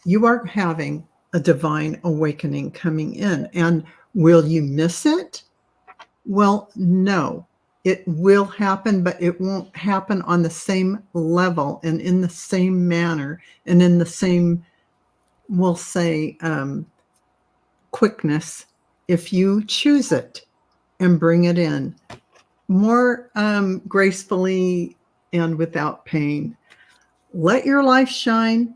You are having a divine awakening coming in. And will you miss it? Well, no, it will happen, but it won't happen on the same level and in the same manner and in the same we'll say quickness if you choose it and bring it in more gracefully and without pain. Let your light shine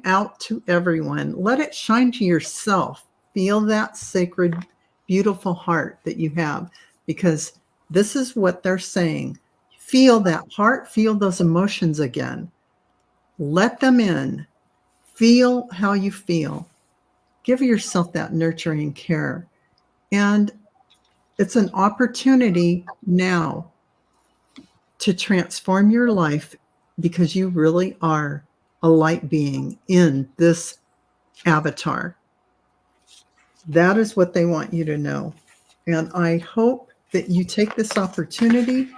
out to everyone. Let it shine to yourself. Feel that sacred, beautiful heart that you have, because this is what they're saying. Feel that heart, feel those emotions again. Let them in. Feel how you feel. Give yourself that nurturing care. And it's an opportunity now to transform your life, because you really are a light being in this avatar. That is what they want you to know. And I hope that you take this opportunity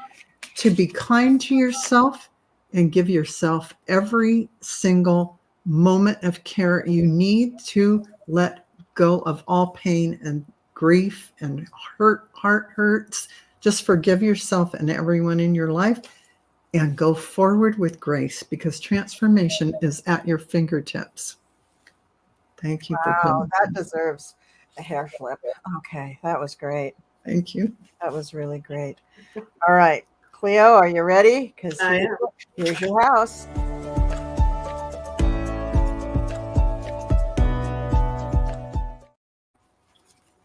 to be kind to yourself and give yourself every single moment of care you need to let go of all pain and grief and heart hurts. Just forgive yourself and everyone in your life and go forward with grace, because transformation is at your fingertips. Thank you for Wow, coming. that deserves a hair flip. Okay, that was great. Thank you. That was really great. All right, Cleo, are you ready? Because I am. here's your house.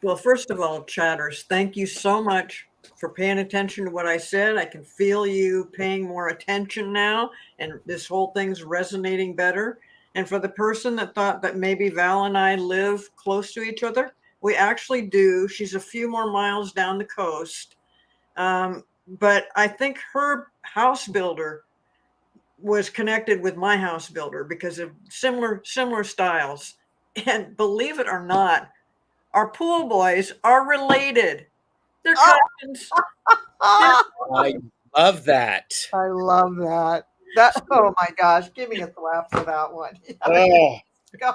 Well, first of all, chatters, thank you so much for paying attention to what I said. I can feel you paying more attention now, and this whole thing's resonating better. And for the person that thought that maybe Val and I live close to each other, we actually do. She's a few more miles down the coast. But I think her house builder was connected with my house builder because of similar styles. And believe it or not, our pool boys are related. They're Oh, cousins. I love that. I love that. Oh my gosh, give me a slap for that one. Oh, God.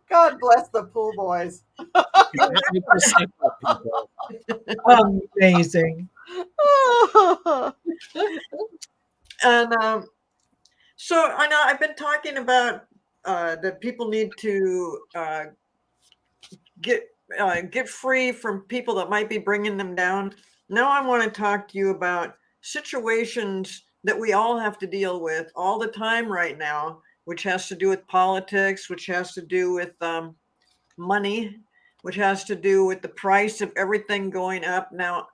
God bless the pool boys. 100% people. Amazing. And so I know I've been talking about that people need to get free from people that might be bringing them down. Now I want to talk to you about situations that we all have to deal with all the time right now, which has to do with politics, which has to do with money, which has to do with the price of everything going up. Now,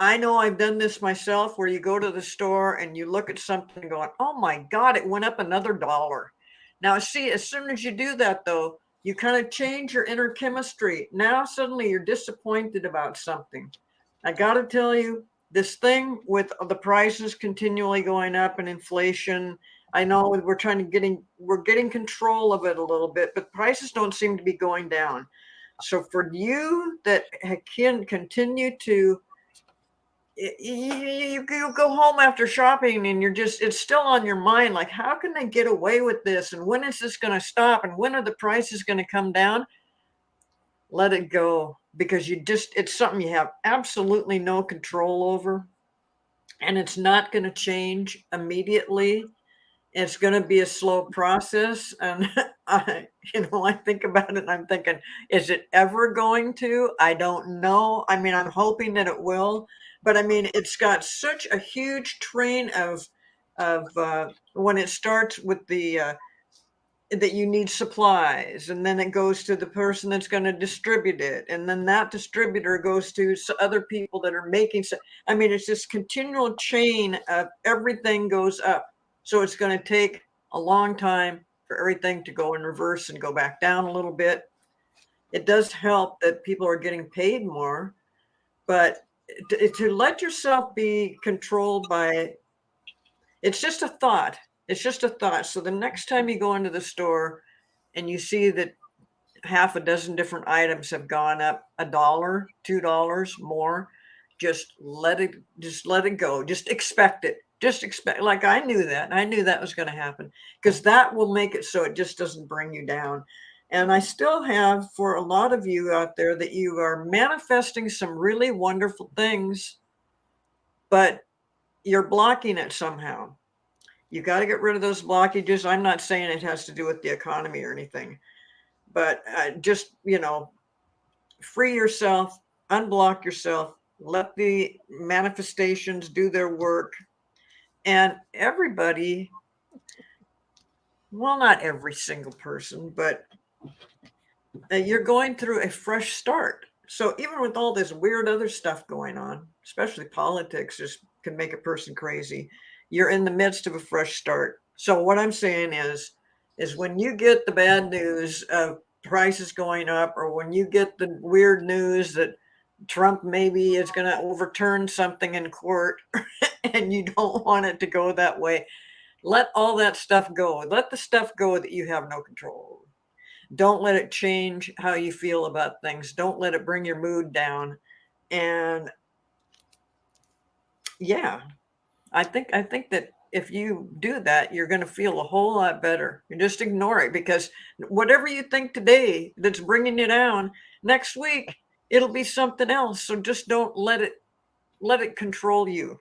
I know I've done this myself, where you go to the store and you look at something going, oh my God, it went up another $1. Now, see, as soon as you do that, though, you kind of change your inner chemistry. Now, suddenly you're disappointed about something. I got to tell you, this thing with the prices continually going up and inflation, I know we're getting control of it a little bit, but prices don't seem to be going down. So for you that can continue to you go home after shopping and it's still on your mind, like, how can they get away with this, and when is this going to stop, and when are the prices going to come down? Let it go, because it's something you have absolutely no control over, and it's not going to change immediately. It's going to be a slow process. And I think about it and I'm thinking, is it ever going to? I don't know. I mean, I'm hoping that it will, but I mean, it's got such a huge train of when it starts with that you need supplies, and then it goes to the person that's going to distribute it, and then that distributor goes to other people that are making. I mean, it's this continual chain of everything goes up. So it's going to take a long time for everything to go in reverse and go back down a little bit. It does help that people are getting paid more, but to let yourself be controlled by, it's just a thought. It's just a thought. So the next time you go into the store and you see that half a dozen different items have gone up $1, $2 more, just let it go. Just expect it. Just expect, like, I knew that was going to happen, because that will make it so it just doesn't bring you down. And I still have, for a lot of you out there, that you are manifesting some really wonderful things, but you're blocking it somehow. You got to get rid of those blockages. I'm not saying it has to do with the economy or anything, but just, free yourself, unblock yourself, let the manifestations do their work. And everybody, well, not every single person, but you're going through a fresh start. So even with all this weird other stuff going on, especially politics, just can make a person crazy. You're in the midst of a fresh start. So what I'm saying is when you get the bad news of prices going up, or when you get the weird news that Trump maybe is going to overturn something in court and you don't want it to go that way, let all that stuff go. Let the stuff go that you have no control over. Don't let it change how you feel about things. Don't let it bring your mood down. And yeah, I think that if you do that, you're going to feel a whole lot better. You just ignore it, because whatever you think today that's bringing you down, next week it'll be something else. So just don't let it control you.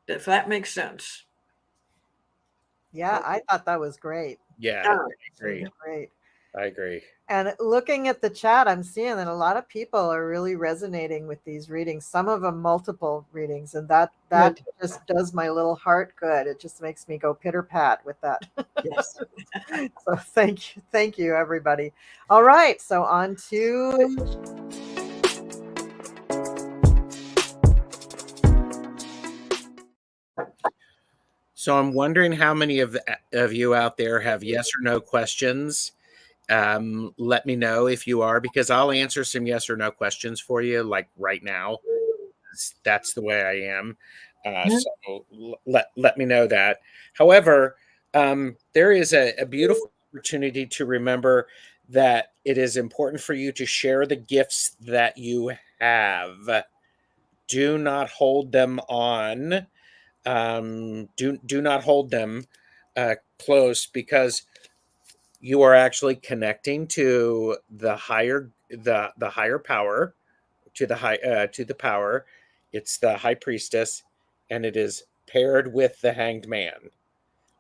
If that makes sense. Yeah, I thought that was great. Yeah, All I right. agree. Great. I agree. And looking at the chat, I'm seeing that a lot of people are really resonating with these readings. Some of them multiple readings, and that Good. just does my little heart good. It just makes me go pitter pat with that. Yes. So thank you, everybody. All right, so on to So I'm wondering how many of you out there have yes or no questions. Let me know if you are, because I'll answer some yes or no questions for you, like right now. That's the way I am. So let me know that. However, there is a beautiful opportunity to remember that it is important for you to share the gifts that you have. Do not hold them on. Do not hold them close, because you are actually connecting to the higher power, to the power. It's the high priestess, and it is paired with the hanged man.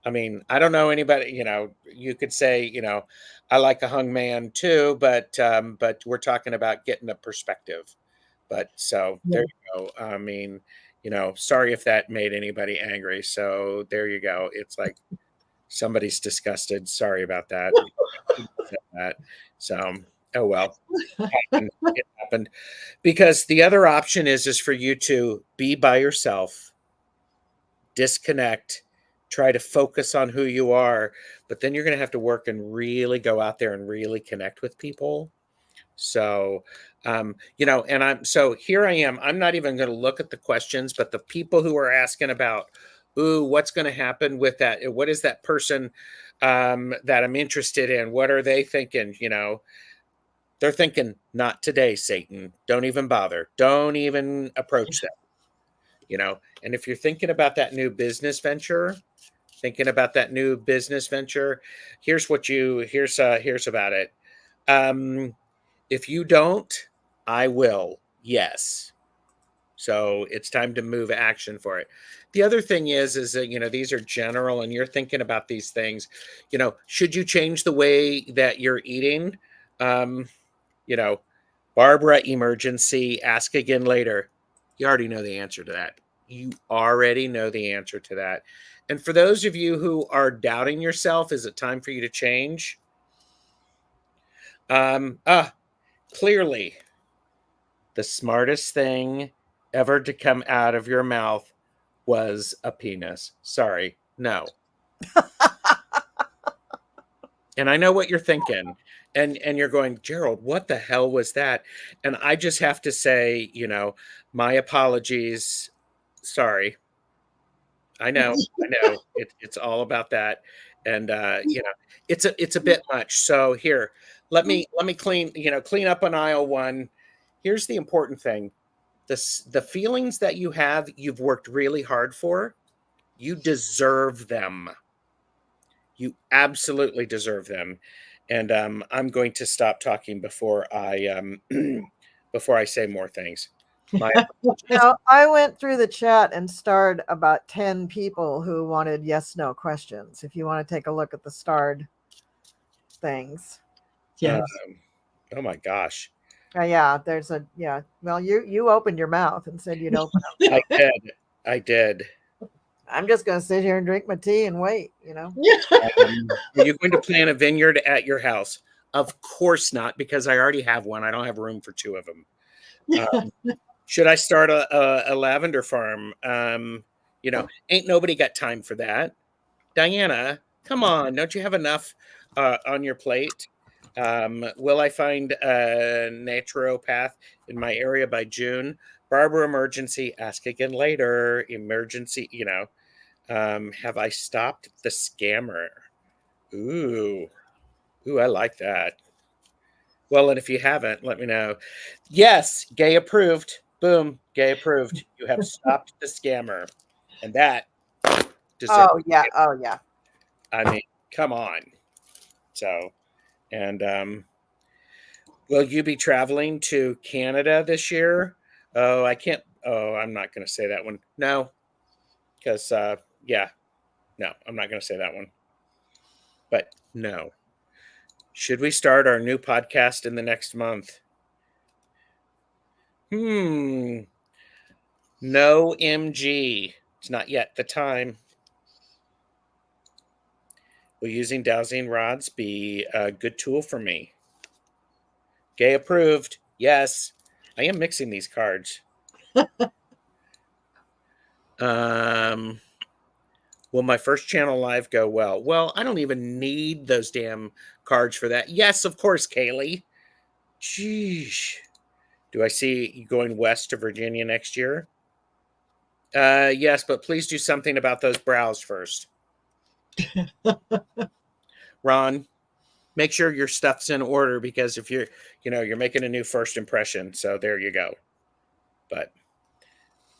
I mean, I don't know anybody, you could say, I like a hung man too, but we're talking about getting a perspective. But so Yeah. there you go. I mean, sorry if that made anybody angry. So there you go. It's like somebody's disgusted. Sorry about that. That. So, oh well. It happened. Because the other option is for you to be by yourself, disconnect, try to focus on who you are, but then you're going to have to work and really go out there and really connect with people. So, and so here I am. I'm not even going to look at the questions, but the people who are asking about, ooh, what's going to happen with that? What is that person that I'm interested in? What are they thinking? They're thinking, not today, Satan. Don't even bother. Don't even approach them. And if you're thinking about that new business venture, here's about it. If you don't, I will. Yes. So it's time to move action for it. The other thing is that, these are general, and you're thinking about these things, should you change the way that you're eating? You know, Barbara, emergency, ask again later. You already know the answer to that. You already know the answer to that. And for those of you who are doubting yourself, is it time for you to change? Clearly, the smartest thing ever to come out of your mouth was a penis. Sorry, no. And I know what you're thinking. And you're going, Gerald, what the hell was that? And I just have to say, my apologies. Sorry. I know. It's all about that. And it's a bit much. So here, let me clean up on aisle one. Here's the important thing. The feelings that you have, you've worked really hard for. You deserve them. You absolutely deserve them. And I'm going to stop talking before I before I say more things. My Now, I went through the chat and starred about 10 people who wanted yes/no questions. If you want to take a look at the starred things. Yes. oh my gosh. Yeah, there's a yeah. Well, you opened your mouth and said you'd open them. I did. I did. I'm just going to sit here and drink my tea and wait. Are you going to plant a vineyard at your house? Of course not, because I already have one. I don't have room for two of them. Should I start a lavender farm? Ain't nobody got time for that. Diana, come on. Don't you have enough on your plate? Will I find a naturopath in my area by June? Barber emergency. Ask again later. Emergency, have I stopped the scammer? Ooh, I like that. Well, and if you haven't, let me know. Yes, gay approved. Boom, gay approved. You have stopped the scammer, and that deserves. Oh yeah, oh yeah. I mean, come on. So, and will you be traveling to Canada this year? Oh, I can't. Oh, I'm not going to say that one. No, because yeah, no, I'm not going to say that one. But no. Should we start our new podcast in the next month? No, MG. It's not yet the time. Will using dowsing rods be a good tool for me? Gay approved. Yes. I am mixing these cards. Will my first channel live go well? Well, I don't even need those damn cards for that. Yes, of course, Kaylee. Jeez. Do I see you going west to Virginia next year? Yes, but please do something about those brows first. Ron, make sure your stuff's in order, because if you're making a new first impression. So there you go. But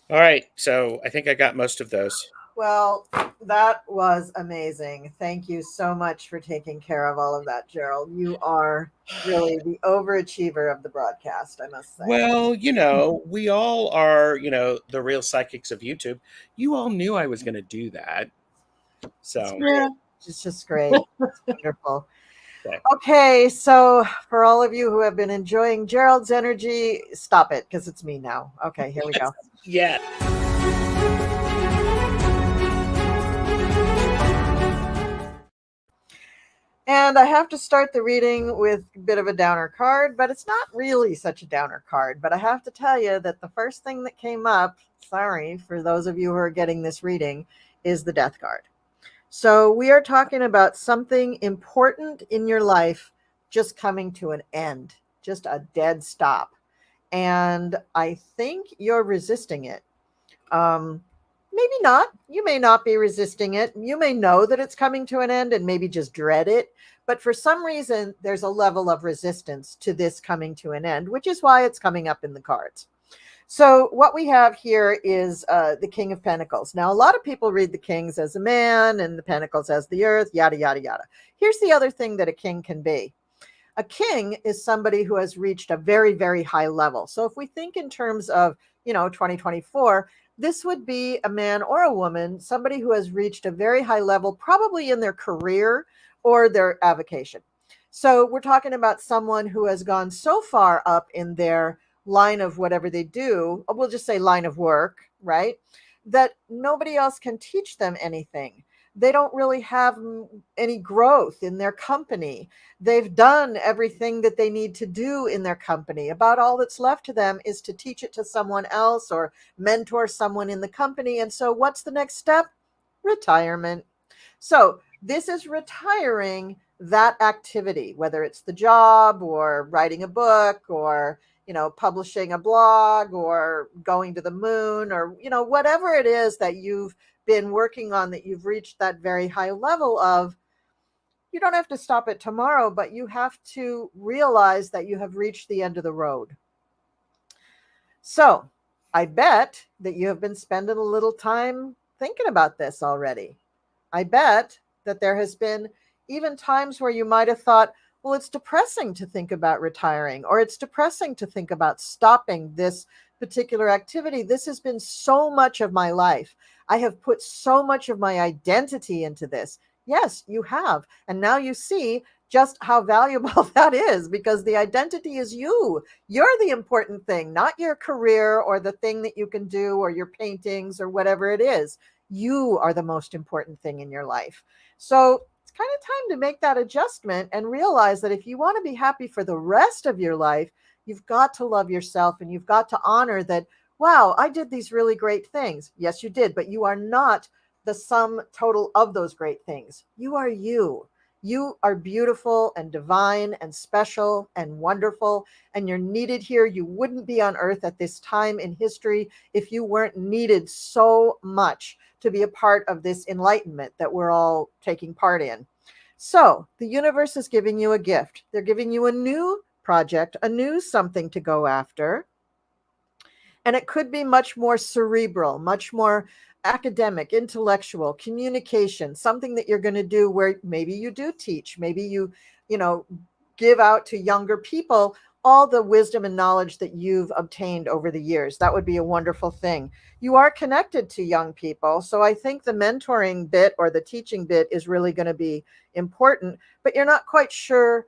all right. So I think I got most of those. Well, that was amazing. Thank you so much for taking care of all of that, Gerald. You are really the overachiever of the broadcast, I must say. Well, we all are, the real psychics of YouTube. You all knew I was going to do that. So Yeah. It's just great. It's wonderful. Okay. Okay, so for all of you who have been enjoying Gerald's energy, stop it, because it's me now. Okay, here we go. Yeah. And I have to start the reading with a bit of a downer card, but it's not really such a downer card. But I have to tell you that the first thing that came up, sorry for those of you who are getting this reading, is the Death card. So we are talking about something important in your life just coming to an end, just a dead stop. And I think you're resisting it. Maybe not. You may not be resisting it. You may know that it's coming to an end and maybe just dread it. But for some reason, there's a level of resistance to this coming to an end, which is why it's coming up in the cards. So what we have here is the King of Pentacles. Now, a lot of people read the Kings as a man and the Pentacles as the earth, yada, yada, yada. Here's the other thing that a king can be. A king is somebody who has reached a very, very high level. So if we think in terms of, 2024, this would be a man or a woman, somebody who has reached a very high level, probably in their career or their avocation. So we're talking about someone who has gone so far up in their line of whatever they do, we'll just say line of work, right? That nobody else can teach them anything. They don't really have any growth in their company. They've done everything that they need to do in their company. About all that's left to them is to teach it to someone else or mentor someone in the company. And so what's the next step? Retirement. So this is retiring that activity, whether it's the job or writing a book or publishing a blog or going to the moon or, whatever it is that you've been working on, that you've reached that very high level of. You don't have to stop it tomorrow, but you have to realize that you have reached the end of the road. So I bet that you have been spending a little time thinking about this already. I bet that there has been even times where you might have thought, well, it's depressing to think about retiring, or it's depressing to think about stopping this particular activity, this has been so much of my life. I have put so much of my identity into this. Yes, you have. And now you see just how valuable that is, because the identity is you. You're the important thing, not your career or the thing that you can do or your paintings or whatever it is. You are the most important thing in your life. So it's kind of time to make that adjustment and realize that if you want to be happy for the rest of your life, you've got to love yourself, and you've got to honor that, wow, I did these really great things. Yes, you did, but you are not the sum total of those great things. You are you. You are beautiful and divine and special and wonderful, and you're needed here. You wouldn't be on earth at this time in history if you weren't needed so much to be a part of this enlightenment that we're all taking part in. So the universe is giving you a gift. They're giving you a new project, a new something to go after. And it could be much more cerebral, much more academic, intellectual, communication, something that you're going to do where maybe you do teach, maybe you know, give out to younger people all the wisdom and knowledge that you've obtained over the years. That would be a wonderful thing. You are connected to young people. So I think the mentoring bit or the teaching bit is really going to be important, but you're not quite sure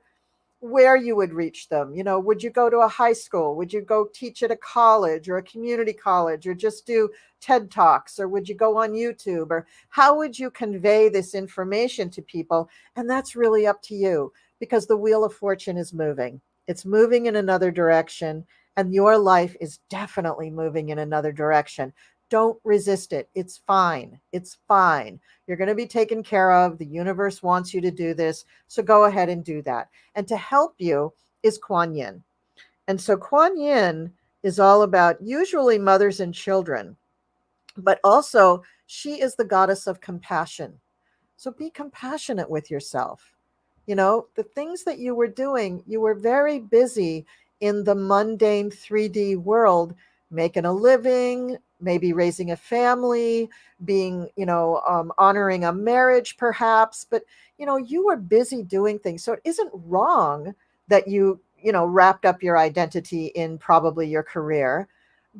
where you would reach them. You know, would you go to a high school? Would you go teach at a college or a community college, or just do TED Talks? Or would you go on YouTube? Or how would you convey this information to people? And that's really up to you, because the wheel of fortune is moving. It's moving in another direction, and your life is definitely moving in another direction. Don't resist it. It's fine. It's fine. You're going to be taken care of. The universe wants you to do this. So go ahead and do that. And to help you is Kuan Yin. And so Kuan Yin is all about usually mothers and children, but also she is the goddess of compassion. So be compassionate with yourself. You know, the things that you were doing, you were very busy in the mundane 3D world, making a living, maybe raising a family, being, honoring a marriage perhaps. But, you were busy doing things. So it isn't wrong that wrapped up your identity in probably your career.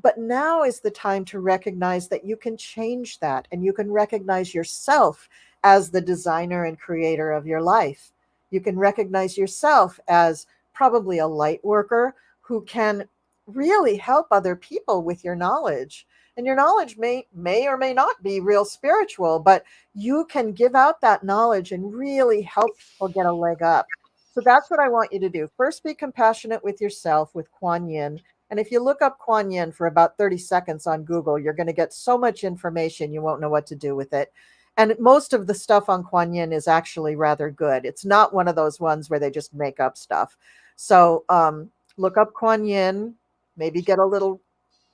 But now is the time to recognize that you can change that, and you can recognize yourself as the designer and creator of your life. You can recognize yourself as probably a light worker who can really help other people with your knowledge. And your knowledge may or may not be real spiritual, but you can give out that knowledge and really help people get a leg up. So that's what I want you to do. First, be compassionate with yourself with Kuan Yin. And if you look up Kuan Yin for about 30 seconds on Google, you're going to get so much information you won't know what to do with it. And most of the stuff on Kuan Yin is actually rather good. It's not one of those ones where they just make up stuff. So look up Kuan Yin, maybe get a little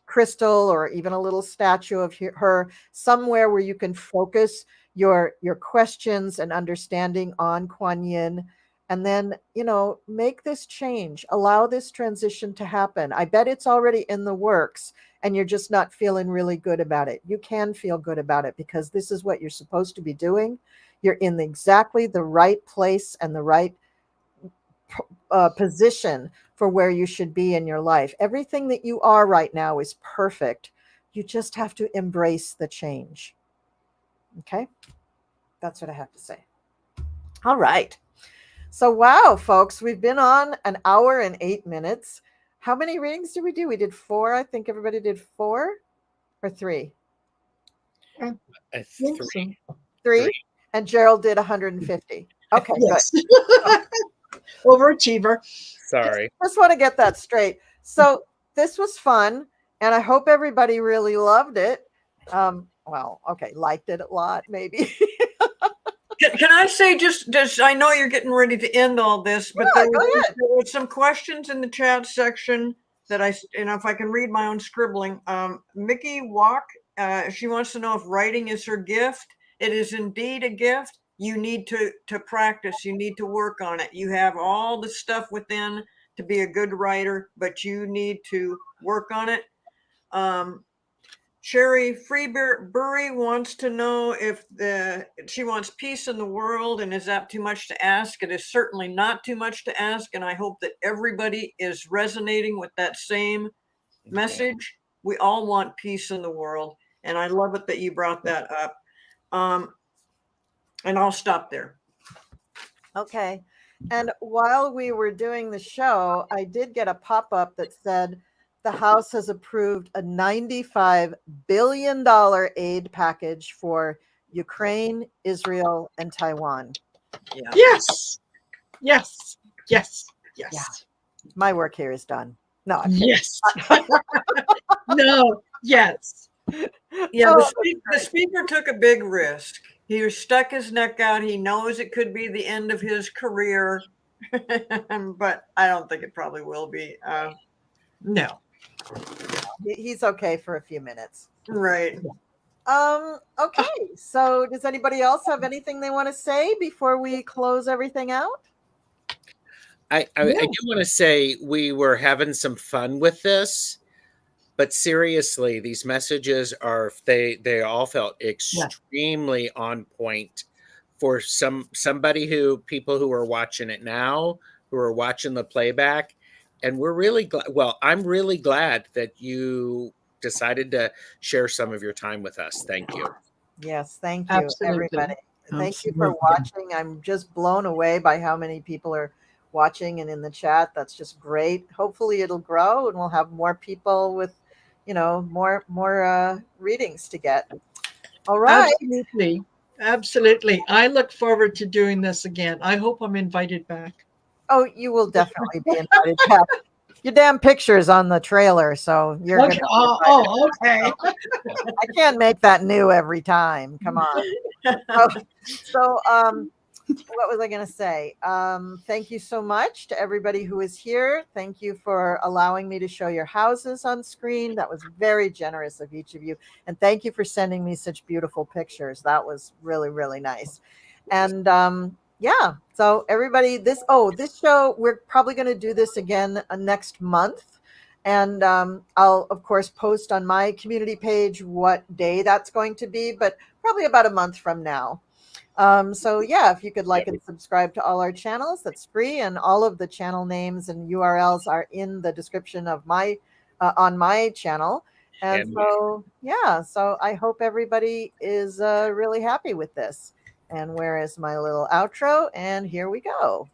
crystal or even a little statue of her somewhere where you can focus your questions and understanding on Kuan Yin. And then, make this change, allow this transition to happen. I bet it's already in the works and you're just not feeling really good about it. You can feel good about it, because this is what you're supposed to be doing. You're in exactly the right place and the right position for where you should be in your life. Everything that you are right now is perfect. You just have to embrace the change. Okay? That's what I have to say. All right. So, wow, folks, we've been on an hour and 8 minutes. How many readings did we do? We did 4. I think everybody did 4 or 3. I think three. so. 3. And Gerald did 150. Okay, Yes. good. Overachiever. Sorry. Just want to get that straight. So this was fun, and I hope everybody really loved it. Liked it a lot, maybe. Can I say just I know you're getting ready to end all this, but Yeah, there go ahead. were some questions in the chat section that if I can read my own scribbling. Mickey Walk, she wants to know if writing is her gift. It is indeed a gift. You need to practice. You need to work on it. You have all the stuff within to be a good writer, but you need to work on it. Sherry Freebury wants to know if she wants peace in the world, and is that too much to ask? It is certainly not too much to ask, and I hope that everybody is resonating with that same message. We all want peace in the world. And I love it that you brought that up. And I'll stop there. Okay. And while we were doing the show, I did get a pop-up that said the House has approved a $95 billion aid package for Ukraine, Israel, and Taiwan. Yeah. Yes. Yes. Yes. Yes. Yeah. My work here is done. No, I'm kidding. Yes. No. Yes. Yeah, Oh, the speaker took a big risk. He stuck his neck out. He knows it could be the end of his career, but I don't think it probably will be. No. he's okay for a few minutes. Right. Okay. So does anybody else have anything they want to say before we close everything out? I do want to say we were having some fun with this, but seriously, these messages are they all felt extremely on point for people who are watching it now, who are watching the playback, and we're really glad. Well, I'm really glad that you decided to share some of your time with us. Thank you. Yes, thank you, Absolutely. everybody. Thank you for Absolutely. watching. I'm just blown away by how many people are watching and in the chat. That's just great. Hopefully it'll grow and we'll have more people with, more readings to get. All right. Absolutely. Absolutely. I look forward to doing this again. I hope I'm invited back. Oh, you will definitely be invited back. Your damn picture's on the trailer, so you're Okay. Okay. I can't make that new every time. Come on. So, what was I going to say? Thank you so much to everybody who is here. Thank you for allowing me to show your houses on screen. That was very generous of each of you. And thank you for sending me such beautiful pictures. That was really, really nice. And yeah, so everybody, this show, we're probably going to do this again next month. And I'll, of course, post on my community page what day that's going to be, but probably about a month from now. So yeah, if you could like and subscribe to all our channels, that's free. And all of the channel names and URLs are in the description of my, on my channel. And so, yeah, so I hope everybody is really happy with this. And where is my little outro? And here we go.